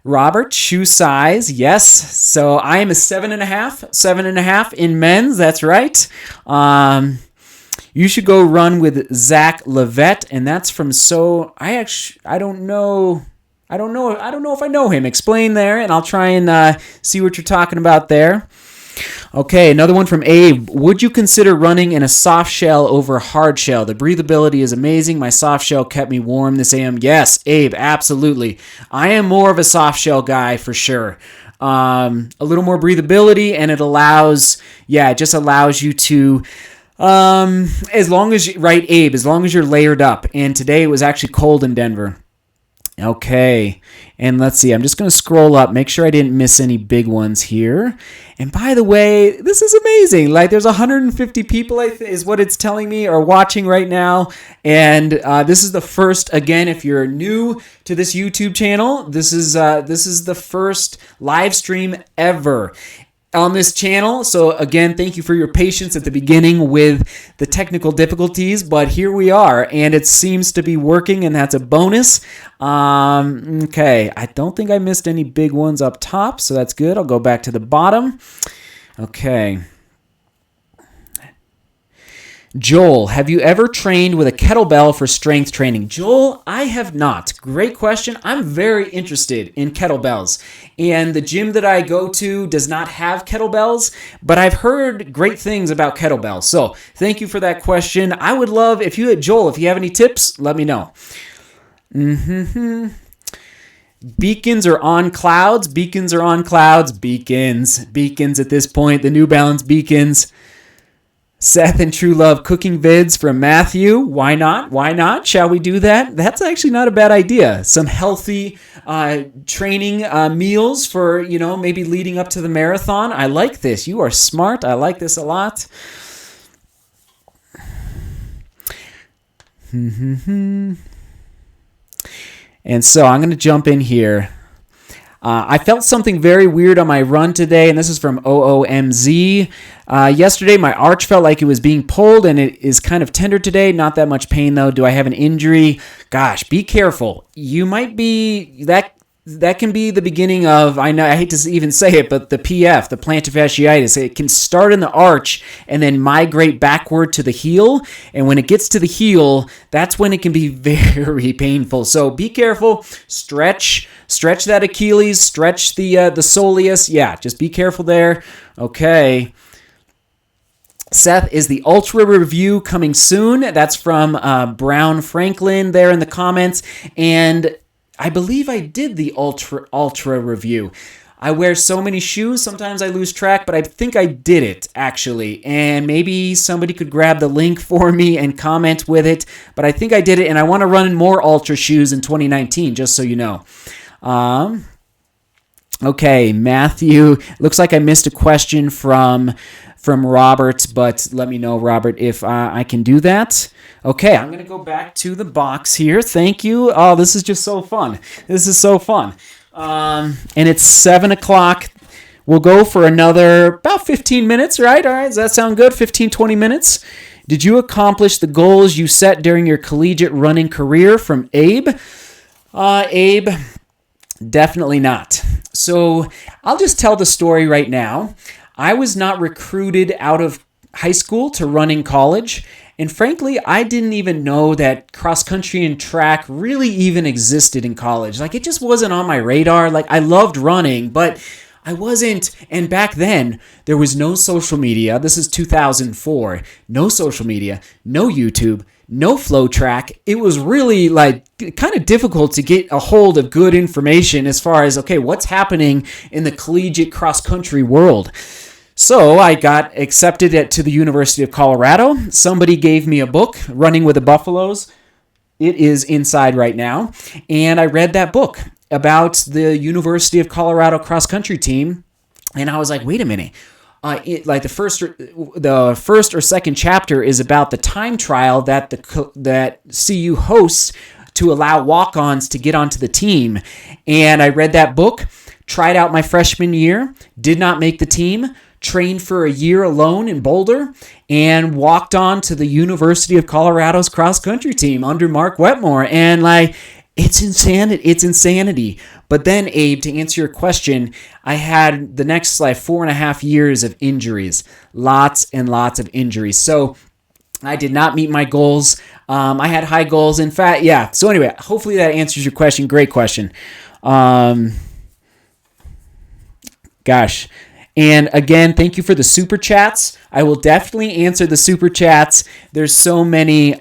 Robert, shoe size, yes. So I am a 7.5 in men's. That's right. You should go run with Zach Levette, and that's from I don't know. I don't know if I know him. Explain there, and I'll try and see what you're talking about there. Okay, another one from Abe. Would you consider running in a soft shell over a hard shell? The breathability is amazing. My soft shell kept me warm this AM. Yes, Abe, absolutely. I am more of a soft shell guy for sure. A little more breathability, and it just allows you to, as long as you're layered up. And today it was actually cold in Denver. Okay, and let's see. I'm just going to scroll up, make sure I didn't miss any big ones here. And by the way, this is amazing. Like, there's 150 people, is what it's telling me, are watching right now. And this is the first, again, if you're new to this YouTube channel, this is the first live stream ever on this channel. So again, thank you for your patience at the beginning with the technical difficulties, but here we are, and it seems to be working, and that's a bonus. Okay, I don't think I missed any big ones up top, so that's good. I'll go back to the bottom. Okay. Joel, have you ever trained with a kettlebell for strength training? Joel, I have not. Great question. I'm very interested in kettlebells. And the gym that I go to does not have kettlebells, but I've heard great things about kettlebells. So thank you for that question. I would love, Joel, if you have any tips, let me know. Beacons are on clouds. Beacons are on clouds. Beacons at this point. The New Balance beacons. Seth and True Love cooking vids from Matthew. Why not? Why not? Shall we do that? That's actually not a bad idea. Some healthy training meals for, maybe leading up to the marathon. I like this. You are smart. I like this a lot. And so I'm going to jump in here. I felt something very weird on my run today, and this is from OOMZ. Yesterday, my arch felt like it was being pulled, and it is kind of tender today. Not that much pain, though. Do I have an injury? Gosh, be careful. You might be... That can be the beginning of, I hate to even say it, but the PF, the plantar fasciitis. It can start in the arch and then migrate backward to the heel. And when it gets to the heel, that's when it can be very painful. So be careful. Stretch that Achilles. Stretch the soleus. Yeah, just be careful there. Okay. Seth, is the Ultra review coming soon? That's from Brown Franklin there in the comments. And I believe I did the Ultra review. I wear so many shoes, sometimes I lose track, but I think I did it, actually. And maybe somebody could grab the link for me and comment with it, but I think I did it, and I want to run more Ultra shoes in 2019, just so you know. Okay, Matthew, looks like I missed a question from Robert, but let me know, Robert, if I can do that. Okay, I'm going to go back to the box here. Thank you. Oh, this is just so fun. This is so fun. And it's 7 o'clock. We'll go for another about 15 minutes, right? All right, does that sound good? 15, 20 minutes. Did you accomplish the goals you set during your collegiate running career? From Abe. Abe, definitely not. So I'll just tell the story right now. I was not recruited out of high school to run in college. And frankly, I didn't even know that cross country and track really even existed in college. Like, it just wasn't on my radar. Like, I loved running, but I wasn't. And back then, there was no social media. This is 2004. No social media, no YouTube, no flow track. It was really kind of difficult to get a hold of good information as far as, okay, what's happening in the collegiate cross country world. So I got accepted to the University of Colorado. Somebody gave me a book, Running with the Buffaloes. It is inside right now. And I read that book about the University of Colorado cross-country team. And I was like, wait a minute. The first or second chapter is about the time trial that CU hosts to allow walk-ons to get onto the team. And I read that book, tried out my freshman year, did not make the team, trained for a year alone in Boulder, and walked on to the University of Colorado's cross-country team under Mark Wetmore. And it's insanity. It's insanity. But then, Abe, to answer your question, I had the next 4.5 years of injuries. Lots and lots of injuries. So I did not meet my goals. I had high goals. In fact, yeah. So anyway, hopefully that answers your question. Great question. Gosh. And again, thank you for the super chats. I will definitely answer the super chats. There's so many.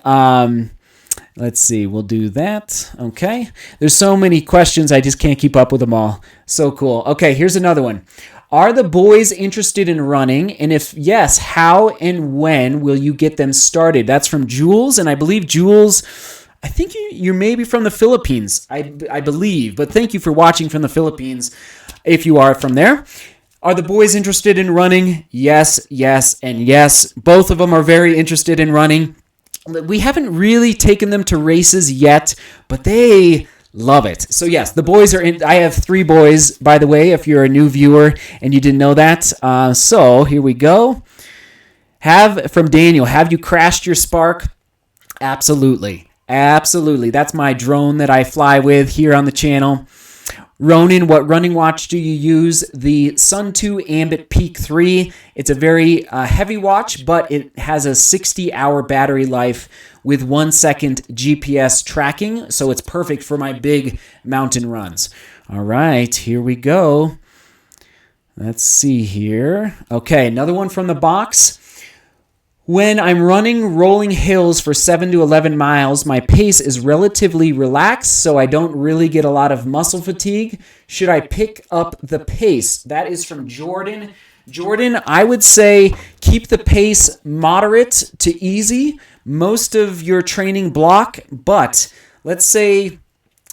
Let's see. We'll do that. Okay. There's so many questions. I just can't keep up with them all. So cool. Okay. Here's another one. Are the boys interested in running? And if yes, how and when will you get them started? That's from Jules. And I believe Jules, I think you're maybe from the Philippines, I believe. But thank you for watching from the Philippines if you are from there. Are the boys interested in running? Yes, yes, and yes. Both of them are very interested in running. We haven't really taken them to races yet, but they love it. So yes, the boys are in. I have 3 boys, by the way, if you're a new viewer and you didn't know that. So here we go. From Daniel, have you crashed your Spark? Absolutely. Absolutely. That's my drone that I fly with here on the channel. Ronan, what running watch do you use? The Sun 2 Ambit Peak 3. It's a very heavy watch, but it has a 60-hour battery life with 1 second GPS tracking, so it's perfect for my big mountain runs. All right, here we go. Let's see here. Okay, another one from the box. When I'm running rolling hills for 7 to 11 miles, my pace is relatively relaxed, so I don't really get a lot of muscle fatigue. Should I pick up the pace? That is from Jordan. Jordan, I would say keep the pace moderate to easy most of your training block, but let's say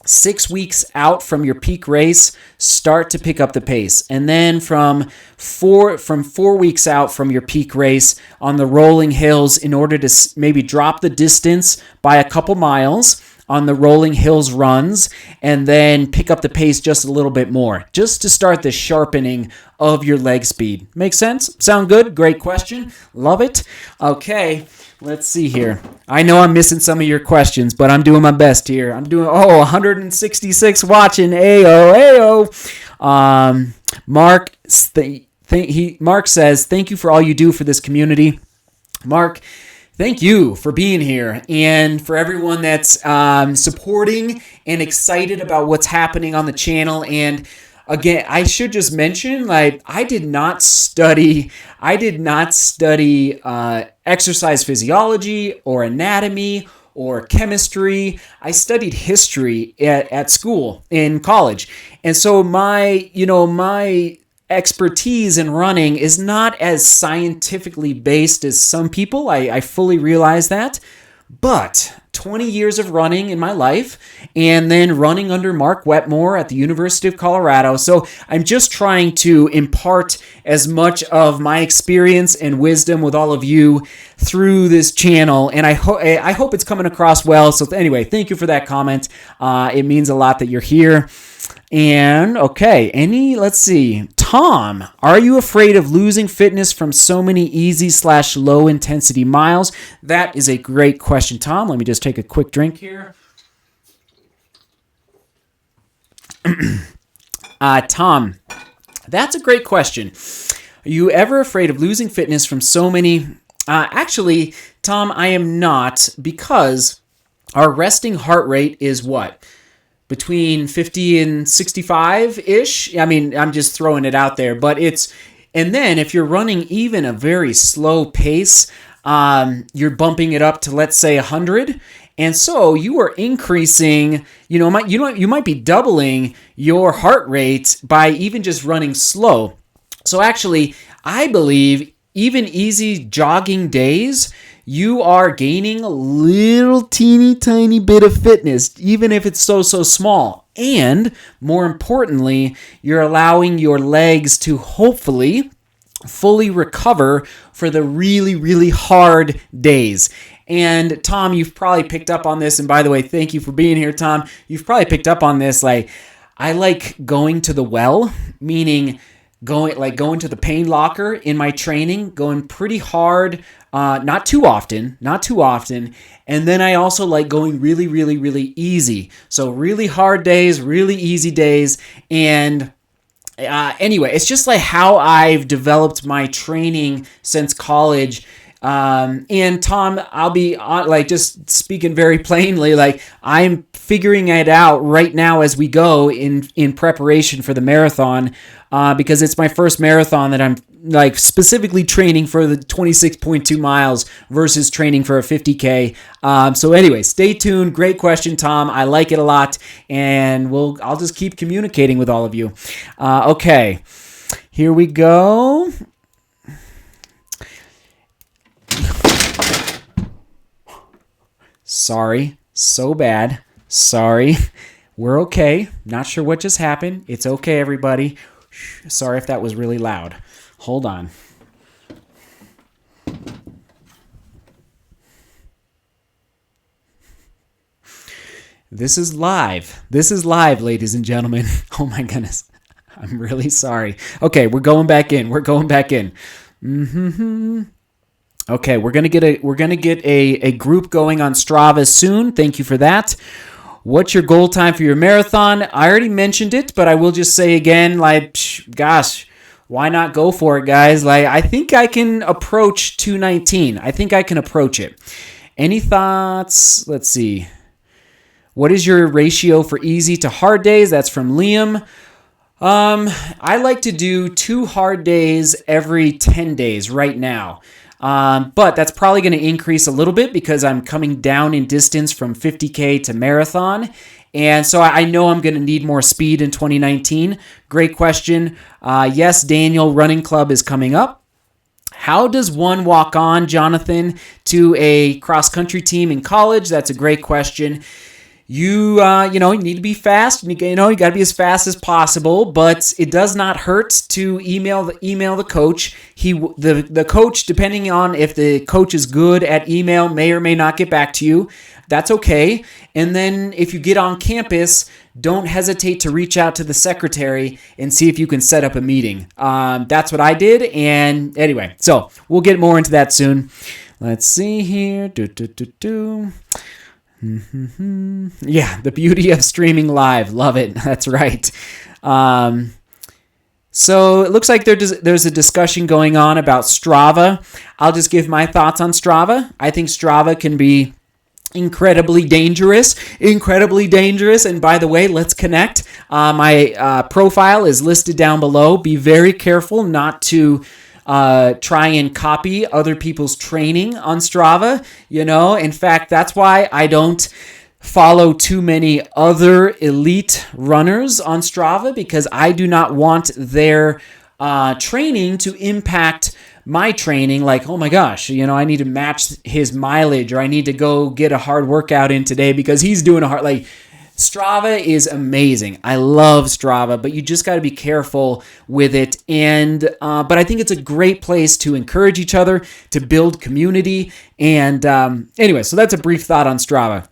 6 weeks out from your peak race, start to pick up the pace. And then from 4 weeks out from your peak race on the rolling hills, in order to maybe drop the distance by a couple miles on the rolling hills runs, and then pick up the pace just a little bit more, just to start the sharpening of your leg speed. Make sense? Sound good? Great question. Love it. Okay. Let's see here. I know I'm missing some of your questions, but I'm doing my best here. I'm doing, 166 watching. Ayo. Mark says, thank you for all you do for this community. Mark, thank you for being here and for everyone that's supporting and excited about what's happening on the channel. And again, I should just mention, I did not study exercise physiology or anatomy or chemistry. I studied history at school in college. And so my expertise in running is not as scientifically based as some people. I fully realize that. But 20 years of running in my life, and then running under Mark Wetmore at the University of Colorado. So I'm just trying to impart as much of my experience and wisdom with all of you through this channel, and I hope it's coming across well. So anyway, thank you for that comment. It means a lot that you're here. And okay, let's see. Tom, are you afraid of losing fitness from so many easy/low intensity miles? That is a great question, Tom. Let me just take a quick drink here. Tom, that's a great question. Are you ever afraid of losing fitness from so many? Actually, Tom, I am not, because our resting heart rate is what? Between 50 and 65-ish. I mean, I'm just throwing it out there, but and then if you're running even a very slow pace, you're bumping it up to, let's say, 100. And so you are increasing, you might be doubling your heart rate by even just running slow. So actually, I believe even easy jogging days, you are gaining a little teeny tiny bit of fitness, even if it's so small. And more importantly, you're allowing your legs to hopefully fully recover for the really, really hard days. And Tom, you've probably picked up on this. And by the way, thank you for being here, Tom. You've probably picked up on this. I like going to the well, meaning going to the pain locker in my training, going pretty hard, not too often. And then I also like going really, really, really easy. So really hard days, really easy days. And anyway, it's just like how I've developed my training since college. And Tom, I'll be like just speaking very plainly, like I'm figuring it out right now as we go in preparation for the marathon, because it's my first marathon that I'm like specifically training for the 26.2 miles versus training for a 50K. So anyway, stay tuned. Great question, Tom. I like it a lot, and I'll just keep communicating with all of you. Okay, here we go. Sorry, so bad. Sorry. We're okay. Not sure what just happened. It's okay, everybody. Sorry if that was really loud. Hold on. This is live. This is live, ladies and gentlemen. Oh my goodness. I'm really sorry. Okay, we're going back in. Okay, we're gonna get a group going on Strava soon. Thank you for that. What's your goal time for your marathon? I already mentioned it, but I will just say again, like, gosh, why not go for it, guys? Like, I think I can approach 2:19. I think I can approach it. Any thoughts? Let's see. What is your ratio for easy to hard days? That's from Liam. I like to do 2 hard days every 10 days right now. But that's probably going to increase a little bit because I'm coming down in distance from 50K to marathon. And so I know I'm going to need more speed in 2019. Great question. Yes, Daniel, Running Club is coming up. How does one walk on, Jonathan, to a cross-country team in college? That's a great question. You need to be fast. You got to be as fast as possible, but it does not hurt to email the coach. The coach, depending on if the coach is good at email, may or may not get back to you. That's okay. And then if you get on campus, don't hesitate to reach out to the secretary and see if you can set up a meeting. That's what I did. And anyway, so we'll get more into that soon. Let's see here. Yeah, the beauty of streaming live. Love it. That's right. So it looks like there's a discussion going on about Strava. I'll just give my thoughts on Strava. I think Strava can be incredibly dangerous. And by the way, let's connect. My profile is listed down below. Be very careful not to try and copy other people's training on Strava. In fact, that's why I don't follow too many other elite runners on Strava, because I do not want their training to impact my training. Like, oh my gosh, I need to match his mileage, or I need to go get a hard workout in today because he's doing a hard, like, Strava is amazing. I love Strava, but you just got to be careful with it. And but I think it's a great place to encourage each other, to build community. And anyway, so that's a brief thought on Strava.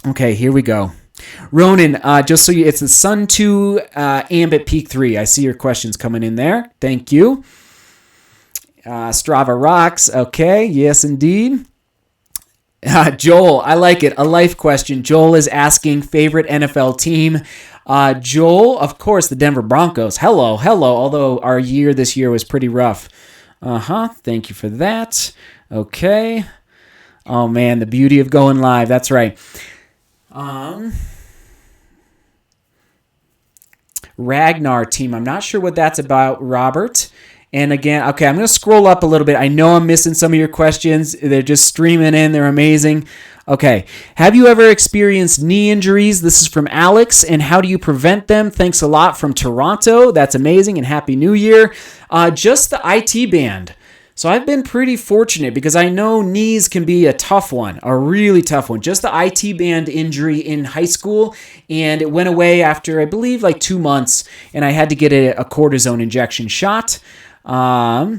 Okay, here we go. Ronan, just so it's the Sun 2 Ambit Peak 3. I see your questions coming in there. Thank you. Strava rocks. Okay, yes indeed. Joel, I like it. A life question. Joel is asking favorite NFL team. Joel, of course, the Denver Broncos. Hello. Although our year this year was pretty rough. Thank you for that. Okay. Oh man, the beauty of going live. That's right. Ragnar team. I'm not sure what that's about, Robert. And again, okay, I'm going to scroll up a little bit. I know I'm missing some of your questions. They're just streaming in. They're amazing. Okay. Have you ever experienced knee injuries? This is from Alex. And how do you prevent them? Thanks a lot from Toronto. That's amazing. And Happy New Year. Just the IT band. So I've been pretty fortunate because I know knees can be a tough one, a really tough one. Just the IT band injury in high school, and it went away after, I believe, like 2 months, and I had to get a cortisone injection shot. Okay,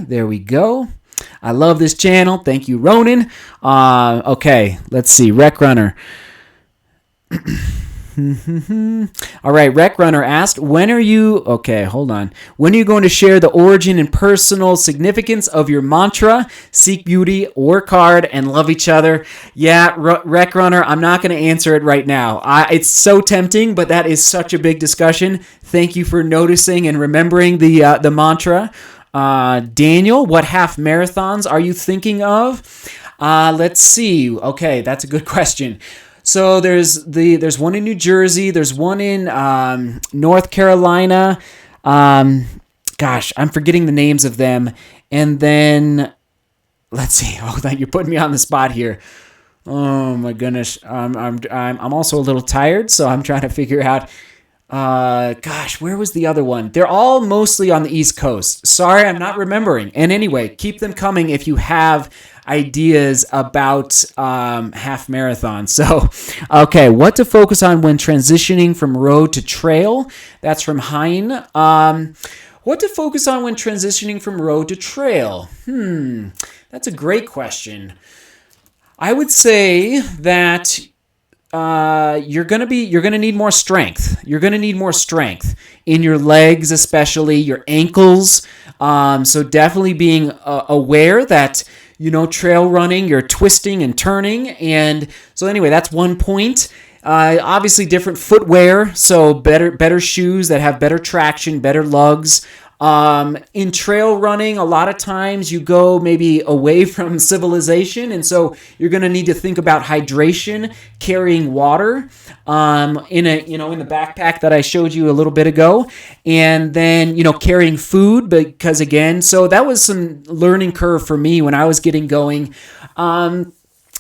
there we go. I love this channel. Thank you, Ronan. Okay, let's see. Rec Runner. All right, Rec Runner asked, when are you going to share the origin and personal significance of your mantra? Seek beauty, work hard, and love each other. Yeah, Rec Runner, I'm not going to answer it right now. It's so tempting, but that is such a big discussion. Thank you for noticing and remembering the mantra. Daniel, what half marathons are you thinking of? Let's see. Okay, that's a good question. So there's one in New Jersey. There's one in North Carolina. Gosh, I'm forgetting the names of them. And then let's see. Oh, you're putting me on the spot here. Oh my goodness. I'm also a little tired, so I'm trying to figure out. Gosh, where was the other one? They're all mostly on the East Coast. Sorry, I'm not remembering. And anyway, keep them coming if you have ideas about half marathons. So, okay, what to focus on when transitioning from road to trail? That's from Hein. What to focus on when transitioning from road to trail? That's a great question. I would say that you're gonna need more strength. You're gonna need more strength in your legs, especially your ankles. So definitely being aware that trail running, you're twisting and turning, and so anyway, that's one point. Obviously, different footwear, so better shoes that have better traction, better lugs. In trail running, a lot of times you go maybe away from civilization, and so you're going to need to think about hydration, carrying water in the backpack that I showed you a little bit ago, and then carrying food, because again, so that was some learning curve for me when I was getting going.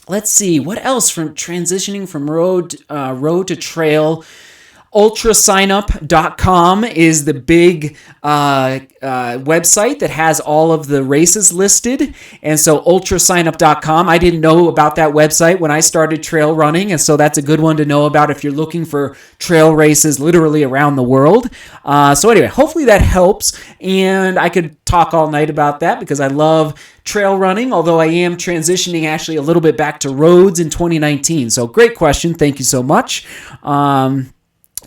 Let's see what else from transitioning from road to trail. Ultrasignup.com is the big website that has all of the races listed. And so ultrasignup.com, I didn't know about that website when I started trail running. And so that's a good one to know about if you're looking for trail races literally around the world. So anyway, hopefully that helps. And I could talk all night about that because I love trail running, although I am transitioning actually a little bit back to roads in 2019. So great question. Thank you so much.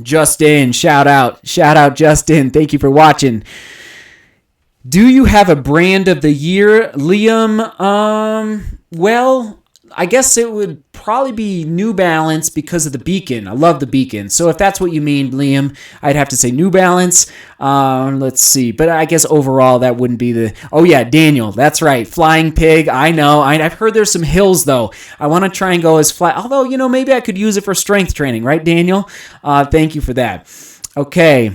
Justin, shout out Justin. Thank you for watching. Do you have a brand of the year, Liam? Well, I guess it would probably be New Balance because of the beacon. I love the beacon. So if that's what you mean, Liam, I'd have to say New Balance. Let's see. But I guess overall that wouldn't be the... Oh, yeah, Daniel. That's right. Flying Pig. I know. I've heard there's some hills, though. I want to try and go as flat. Although, maybe I could use it for strength training. Right, Daniel? Thank you for that. Okay.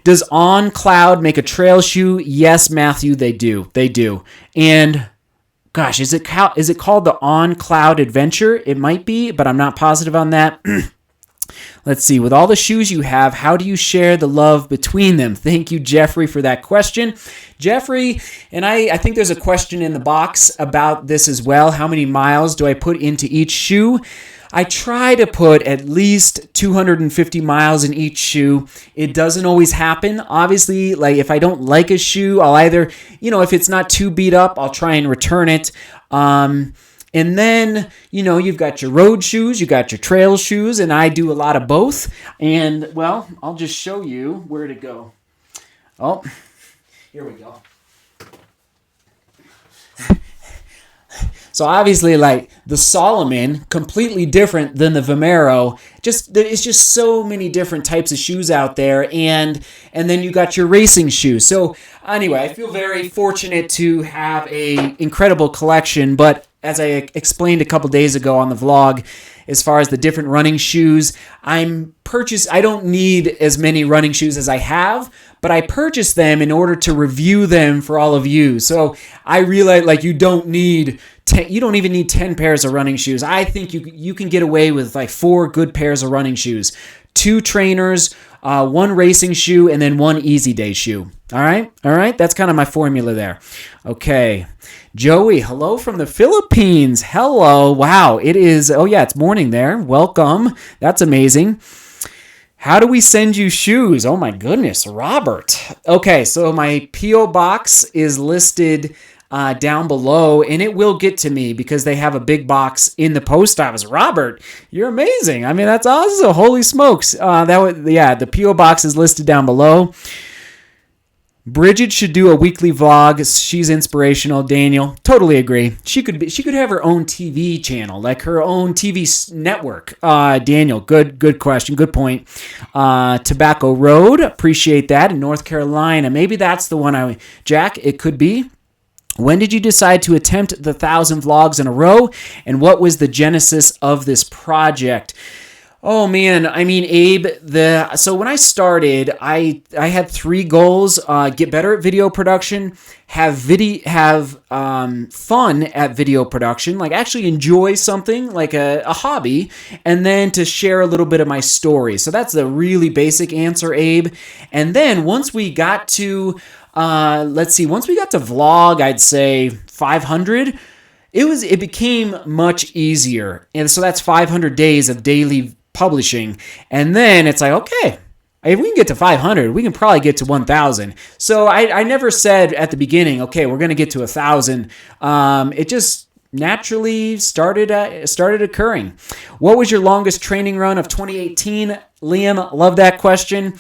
Does On Cloud make a trail shoe? Yes, Matthew, they do. They do. And... Gosh, is it called the On Cloud Adventure? It might be, but I'm not positive on that. Let's see. With all the shoes you have, how do you share the love between them? Thank you, Jeffrey, for that question. Jeffrey, and I think there's a question in the box about this as well. How many miles do I put into each shoe? I try to put at least 250 miles in each shoe. It doesn't always happen. Obviously, like if I don't like a shoe, I'll either, if it's not too beat up, I'll try and return it. And then, you've got your road shoes, you got your trail shoes, and I do a lot of both. And, well, I'll just show you where to go. Oh, here we go. So obviously, like the Solomon, completely different than the Vomero. It's just so many different types of shoes out there, and then you got your racing shoes. So anyway, I feel very fortunate to have a incredible collection. But as I explained a couple days ago on the vlog, as far as the different running shoes, I don't need as many running shoes as I have, but I purchased them in order to review them for all of you. So I realize you don't even need 10 pairs of running shoes. I think you can get away with 4 good pairs of running shoes. 2 trainers, 1 racing shoe, and then 1 easy day shoe. All right? That's kind of my formula there. Okay. Joey, hello from the Philippines. Hello. Wow. It's morning there. Welcome. That's amazing. How do we send you shoes? Oh my goodness, Robert. Okay, so my P.O. box is listed down below, and it will get to me because they have a big box in the post office. Robert, you're amazing. I mean, that's awesome. Holy smokes. The P.O. box is listed down below. Bridget should do a weekly vlog. She's inspirational. Daniel, totally agree. She could have her own TV channel, like her own TV network. Daniel, good question, good point. Tobacco Road, appreciate that, in North Carolina. Maybe that's the one Jack, it could be. When did you decide to attempt the 1,000 vlogs in a row, and what was the genesis of this project? Oh man, I mean, Abe, so when I started, I had 3 goals: get better at video production, have fun at video production, like actually enjoy something like a hobby, and then to share a little bit of my story. So that's the really basic answer, Abe. And then once we got to vlog, I'd say 500. It became much easier, and so that's 500 days of daily publishing. And then it's like, okay, if we can get to 500, we can probably get to 1,000. So I never said at the beginning, okay, we're going to get to 1,000. It just naturally started occurring. What was your longest training run of 2018? Liam, love that question.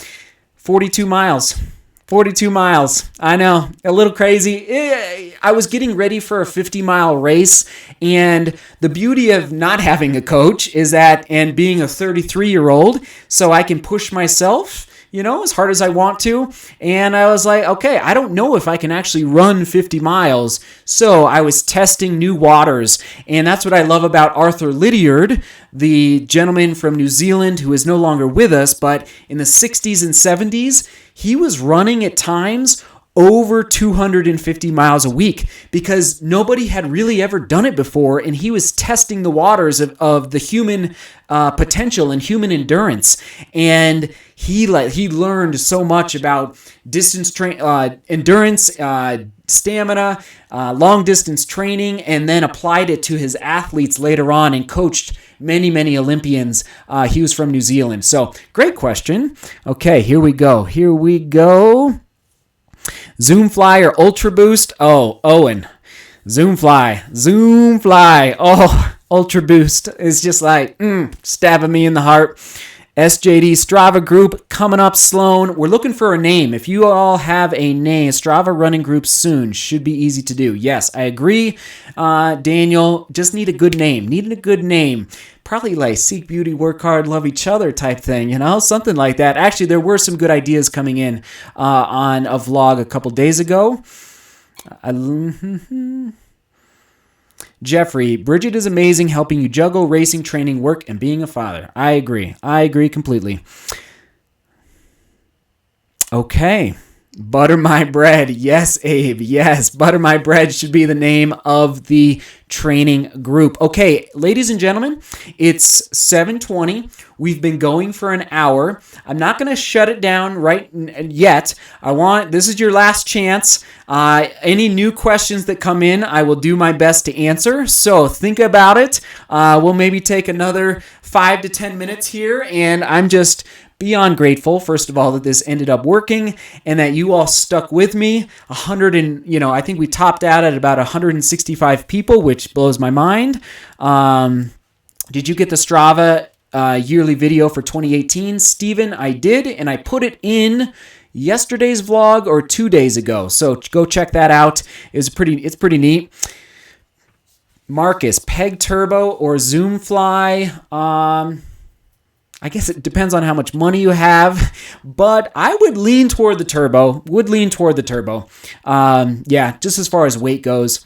42 miles. 42 miles. I know, a little crazy. I was getting ready for a 50-mile race, and the beauty of not having a coach is that, and being a 33-year-old, so I can push myself, as hard as I want to. And I was like, okay, I don't know if I can actually run 50 miles. So I was testing new waters. And that's what I love about Arthur Lydiard, the gentleman from New Zealand who is no longer with us, but in the 60s and 70s, he was running at times over 250 miles a week because nobody had really ever done it before, and he was testing the waters of the human potential and human endurance. And he learned so much about distance endurance, stamina, long distance training, and then applied it to his athletes later on and coached many Olympians. He was from New Zealand. So great question. Okay, here we go. Zoomfly or Ultra Boost? Oh, Owen. Zoomfly. Oh, Ultra Boost is just like stabbing me in the heart. SJD Strava group coming up, Sloan. We're looking for a name. If you all have a name, Strava running group soon. Should be easy to do. Yes, I agree. Daniel, just need a good name. Probably like Seek Beauty, Work Hard, Love Each Other type thing, something like that. Actually, there were some good ideas coming in on a vlog a couple days ago. Jeffrey, Bridget is amazing, helping you juggle racing, training, work, and being a father. I agree completely. Okay. Butter My Bread. Yes, Abe. Yes, Butter My Bread should be the name of the training group. Okay, ladies and gentlemen, it's 7:20. We've been going for an hour. I'm not going to shut it down right yet. This is your last chance. Any new questions that come in, I will do my best to answer. So think about it. We'll maybe take another 5 to 10 minutes here, and I'm just beyond grateful, first of all, that this ended up working and that you all stuck with me. I think we topped out at about 165 people, which blows my mind. Did you get the Strava yearly video for 2018? Steven, I did, and I put it in yesterday's vlog or 2 days ago. So go check that out. It's pretty neat. Marcus, Peg Turbo or Zoomfly? I guess it depends on how much money you have, but I would lean toward the turbo. Just as far as weight goes.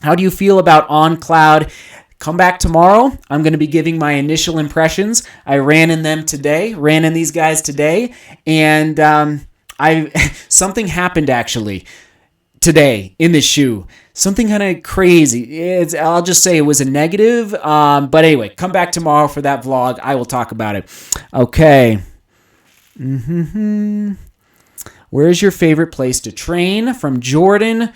How do you feel about On Cloud? Come back tomorrow. I'm going to be giving my initial impressions. I ran in these guys today, and something happened actually today in this shoe. Something kind of crazy. I'll just say it was a negative. But anyway, come back tomorrow for that vlog. I will talk about it. Okay. Where's your favorite place to train? From Jordan.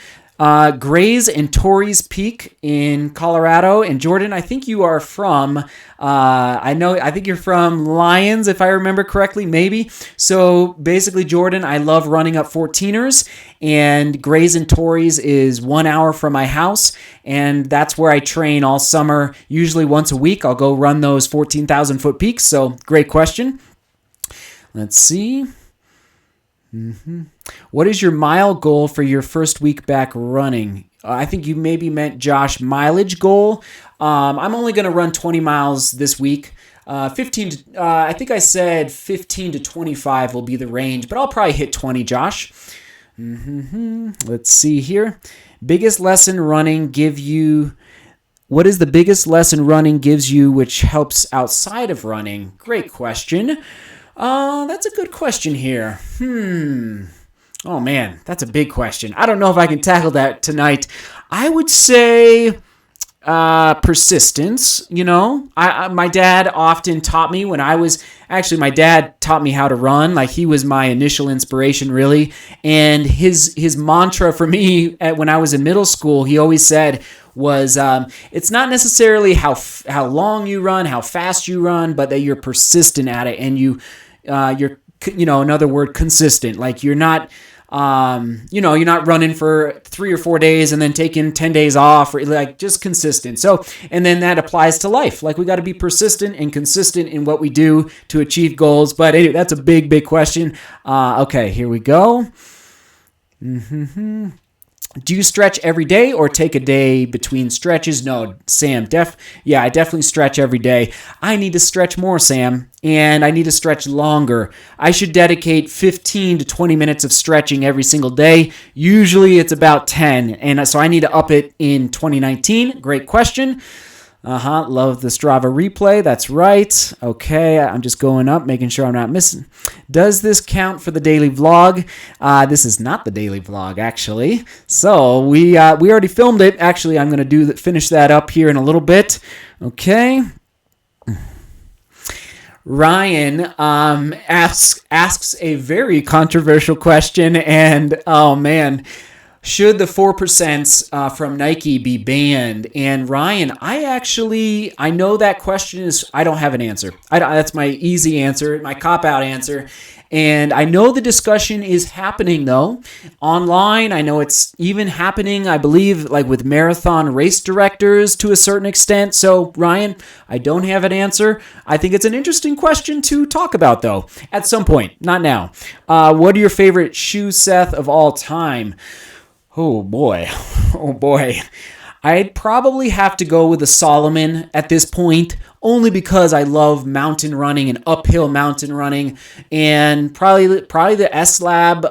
Gray's and Torrey's Peak in Colorado. And Jordan, I think you are from, I think you're from Lyons, if I remember correctly, maybe. So basically, Jordan, I love running up 14ers, and Gray's and Torrey's is 1 hour from my house, and that's where I train all summer. Usually once a week, I'll go run those 14,000 foot peaks. So great question. Let's see. What is your mile goal for your first week back running? I think you maybe meant Josh mileage goal. I'm only going to run 20 miles this week. I think I said 15 to 25 will be the range, but I'll probably hit 20, Josh. Let's see here. Biggest lesson running give you... What is the biggest lesson running gives you which helps outside of running? Great question. That's a good question here. Oh man, that's a big question. I don't know if I can tackle that tonight. I would say persistence. My dad often taught me my dad taught me how to run. Like, he was my initial inspiration, really. And his mantra for me when I was in middle school, he always said was, it's not necessarily how long you run, how fast you run, but that you're persistent at it, and you're another word, consistent. Like, you're not you're not running for 3 or 4 days and then taking 10 days off, or like just consistent. So, and then that applies to life. Like, we got to be persistent and consistent in what we do to achieve goals. But anyway, that's a big, big question. Okay, here we go. Do you stretch every day or take a day between stretches? No, Sam, I definitely stretch every day. I need to stretch more, Sam, and I need to stretch longer. I should dedicate 15 to 20 minutes of stretching every single day. Usually it's about 10, and so I need to up it in 2019. Great question. Love the Strava replay. That's right. Okay, I'm just going up, making sure I'm not missing. Does this count for the daily vlog? This is not the daily vlog, actually. So we already filmed it. Actually, I'm going to finish that up here in a little bit. Okay. Ryan asks a very controversial question, and oh man. Should the 4% from Nike be banned? And Ryan, I know that question is, I don't have an answer. That's my easy answer, my cop-out answer. And I know the discussion is happening, though, online. I know it's even happening, I believe, like with marathon race directors to a certain extent. So, Ryan, I don't have an answer. I think it's an interesting question to talk about, though, at some point, not now. What are your favorite shoes, Seth, of all time? Oh boy. I'd probably have to go with the Solomon at this point, only because I love mountain running and uphill mountain running, and probably the S-Lab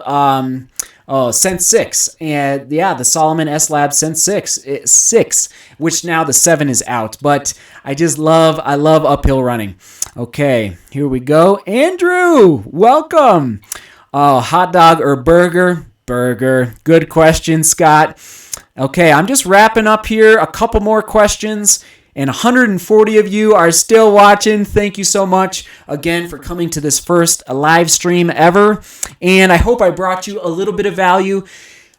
Sense 6. And yeah, the Solomon S-Lab Sense 6, which now the 7 is out, but I love uphill running. Okay, here we go. Andrew, welcome. Hot dog or burger? Burger. Good question, Scott. Okay, I'm just wrapping up here. A couple more questions, and 140 of you are still watching. Thank you so much again for coming to this first live stream ever, and I hope I brought you a little bit of value.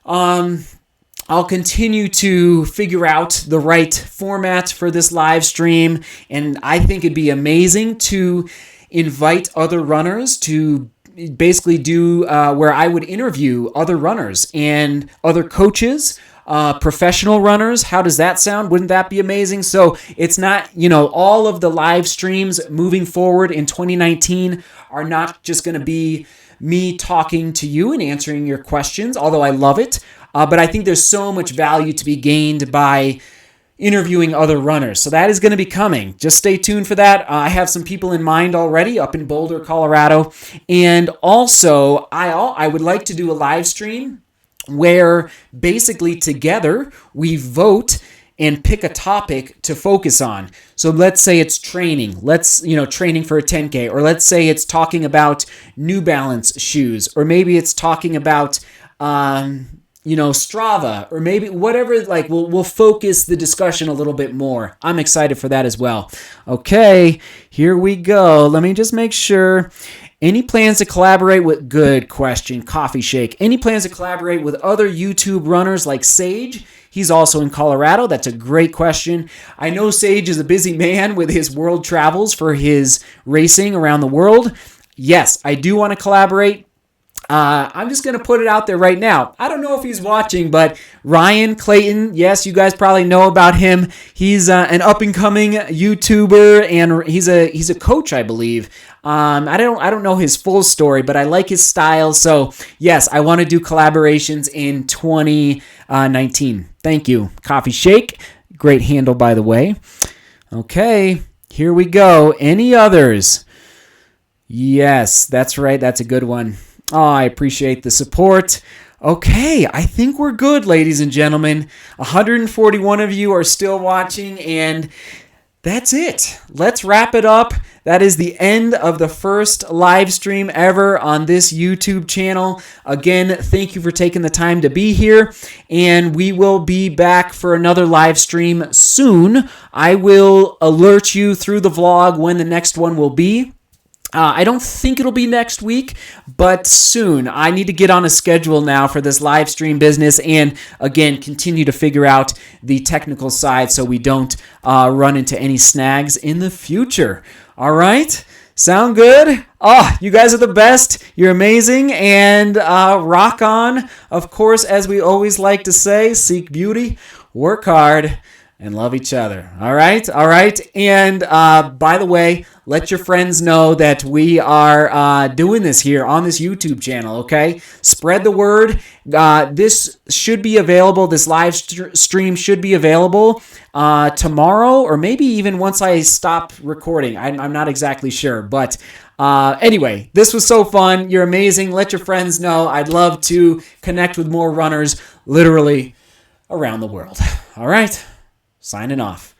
I'll continue to figure out the right format for this live stream, and I think it'd be amazing to invite other runners to basically do where I would interview other runners and other coaches, professional runners. How does that sound? Wouldn't that be amazing? So it's not, all of the live streams moving forward in 2019 are not just going to be me talking to you and answering your questions, although I love it. But I think there's so much value to be gained by interviewing other runners. So that is going to be coming. Just stay tuned for that. I have some people in mind already up in Boulder, Colorado. And also, I would like to do a live stream where basically together we vote and pick a topic to focus on. So let's say it's training. Training for a 10K. Or let's say it's talking about New Balance shoes. Or maybe it's talking about Strava, or maybe whatever, we'll focus the discussion a little bit more. I'm excited for that as well. Okay, here we go. Let me just make sure. Any plans to collaborate with, good question, Coffee Shake. Any plans to collaborate with other YouTube runners like Sage? He's also in Colorado. That's a great question. I know Sage is a busy man with his world travels for his racing around the world. Yes, I do want to collaborate. I'm just going to put it out there right now. I don't know if he's watching, but Ryan Clayton, yes, you guys probably know about him. He's an up-and-coming YouTuber, and he's a coach, I believe. I don't know his full story, but I like his style. So, yes, I want to do collaborations in 2019. Thank you. Coffee Shake. Great handle, by the way. Okay, here we go. Any others? Yes, that's right. That's a good one. Oh, I appreciate the support. Okay, I think we're good, ladies and gentlemen. 141 of you are still watching, and that's it. Let's wrap it up. That is the end of the first live stream ever on this YouTube channel. Again, thank you for taking the time to be here, and we will be back for another live stream soon. I will alert you through the vlog when the next one will be. I don't think it'll be next week, but soon. I need to get on a schedule now for this live stream business and, again, continue to figure out the technical side so we don't run into any snags in the future. All right? Sound good? Oh, you guys are the best. You're amazing. And rock on. Of course, as we always like to say, seek beauty, work hard, and love each other. All right? All right. And by the way, let your friends know that we are doing this here on this YouTube channel, okay? Spread the word. This should be available. This live stream should be available tomorrow, or maybe even once I stop recording. I'm not exactly sure. But anyway, this was so fun. You're amazing. Let your friends know. I'd love to connect with more runners literally around the world. All right. Signing off.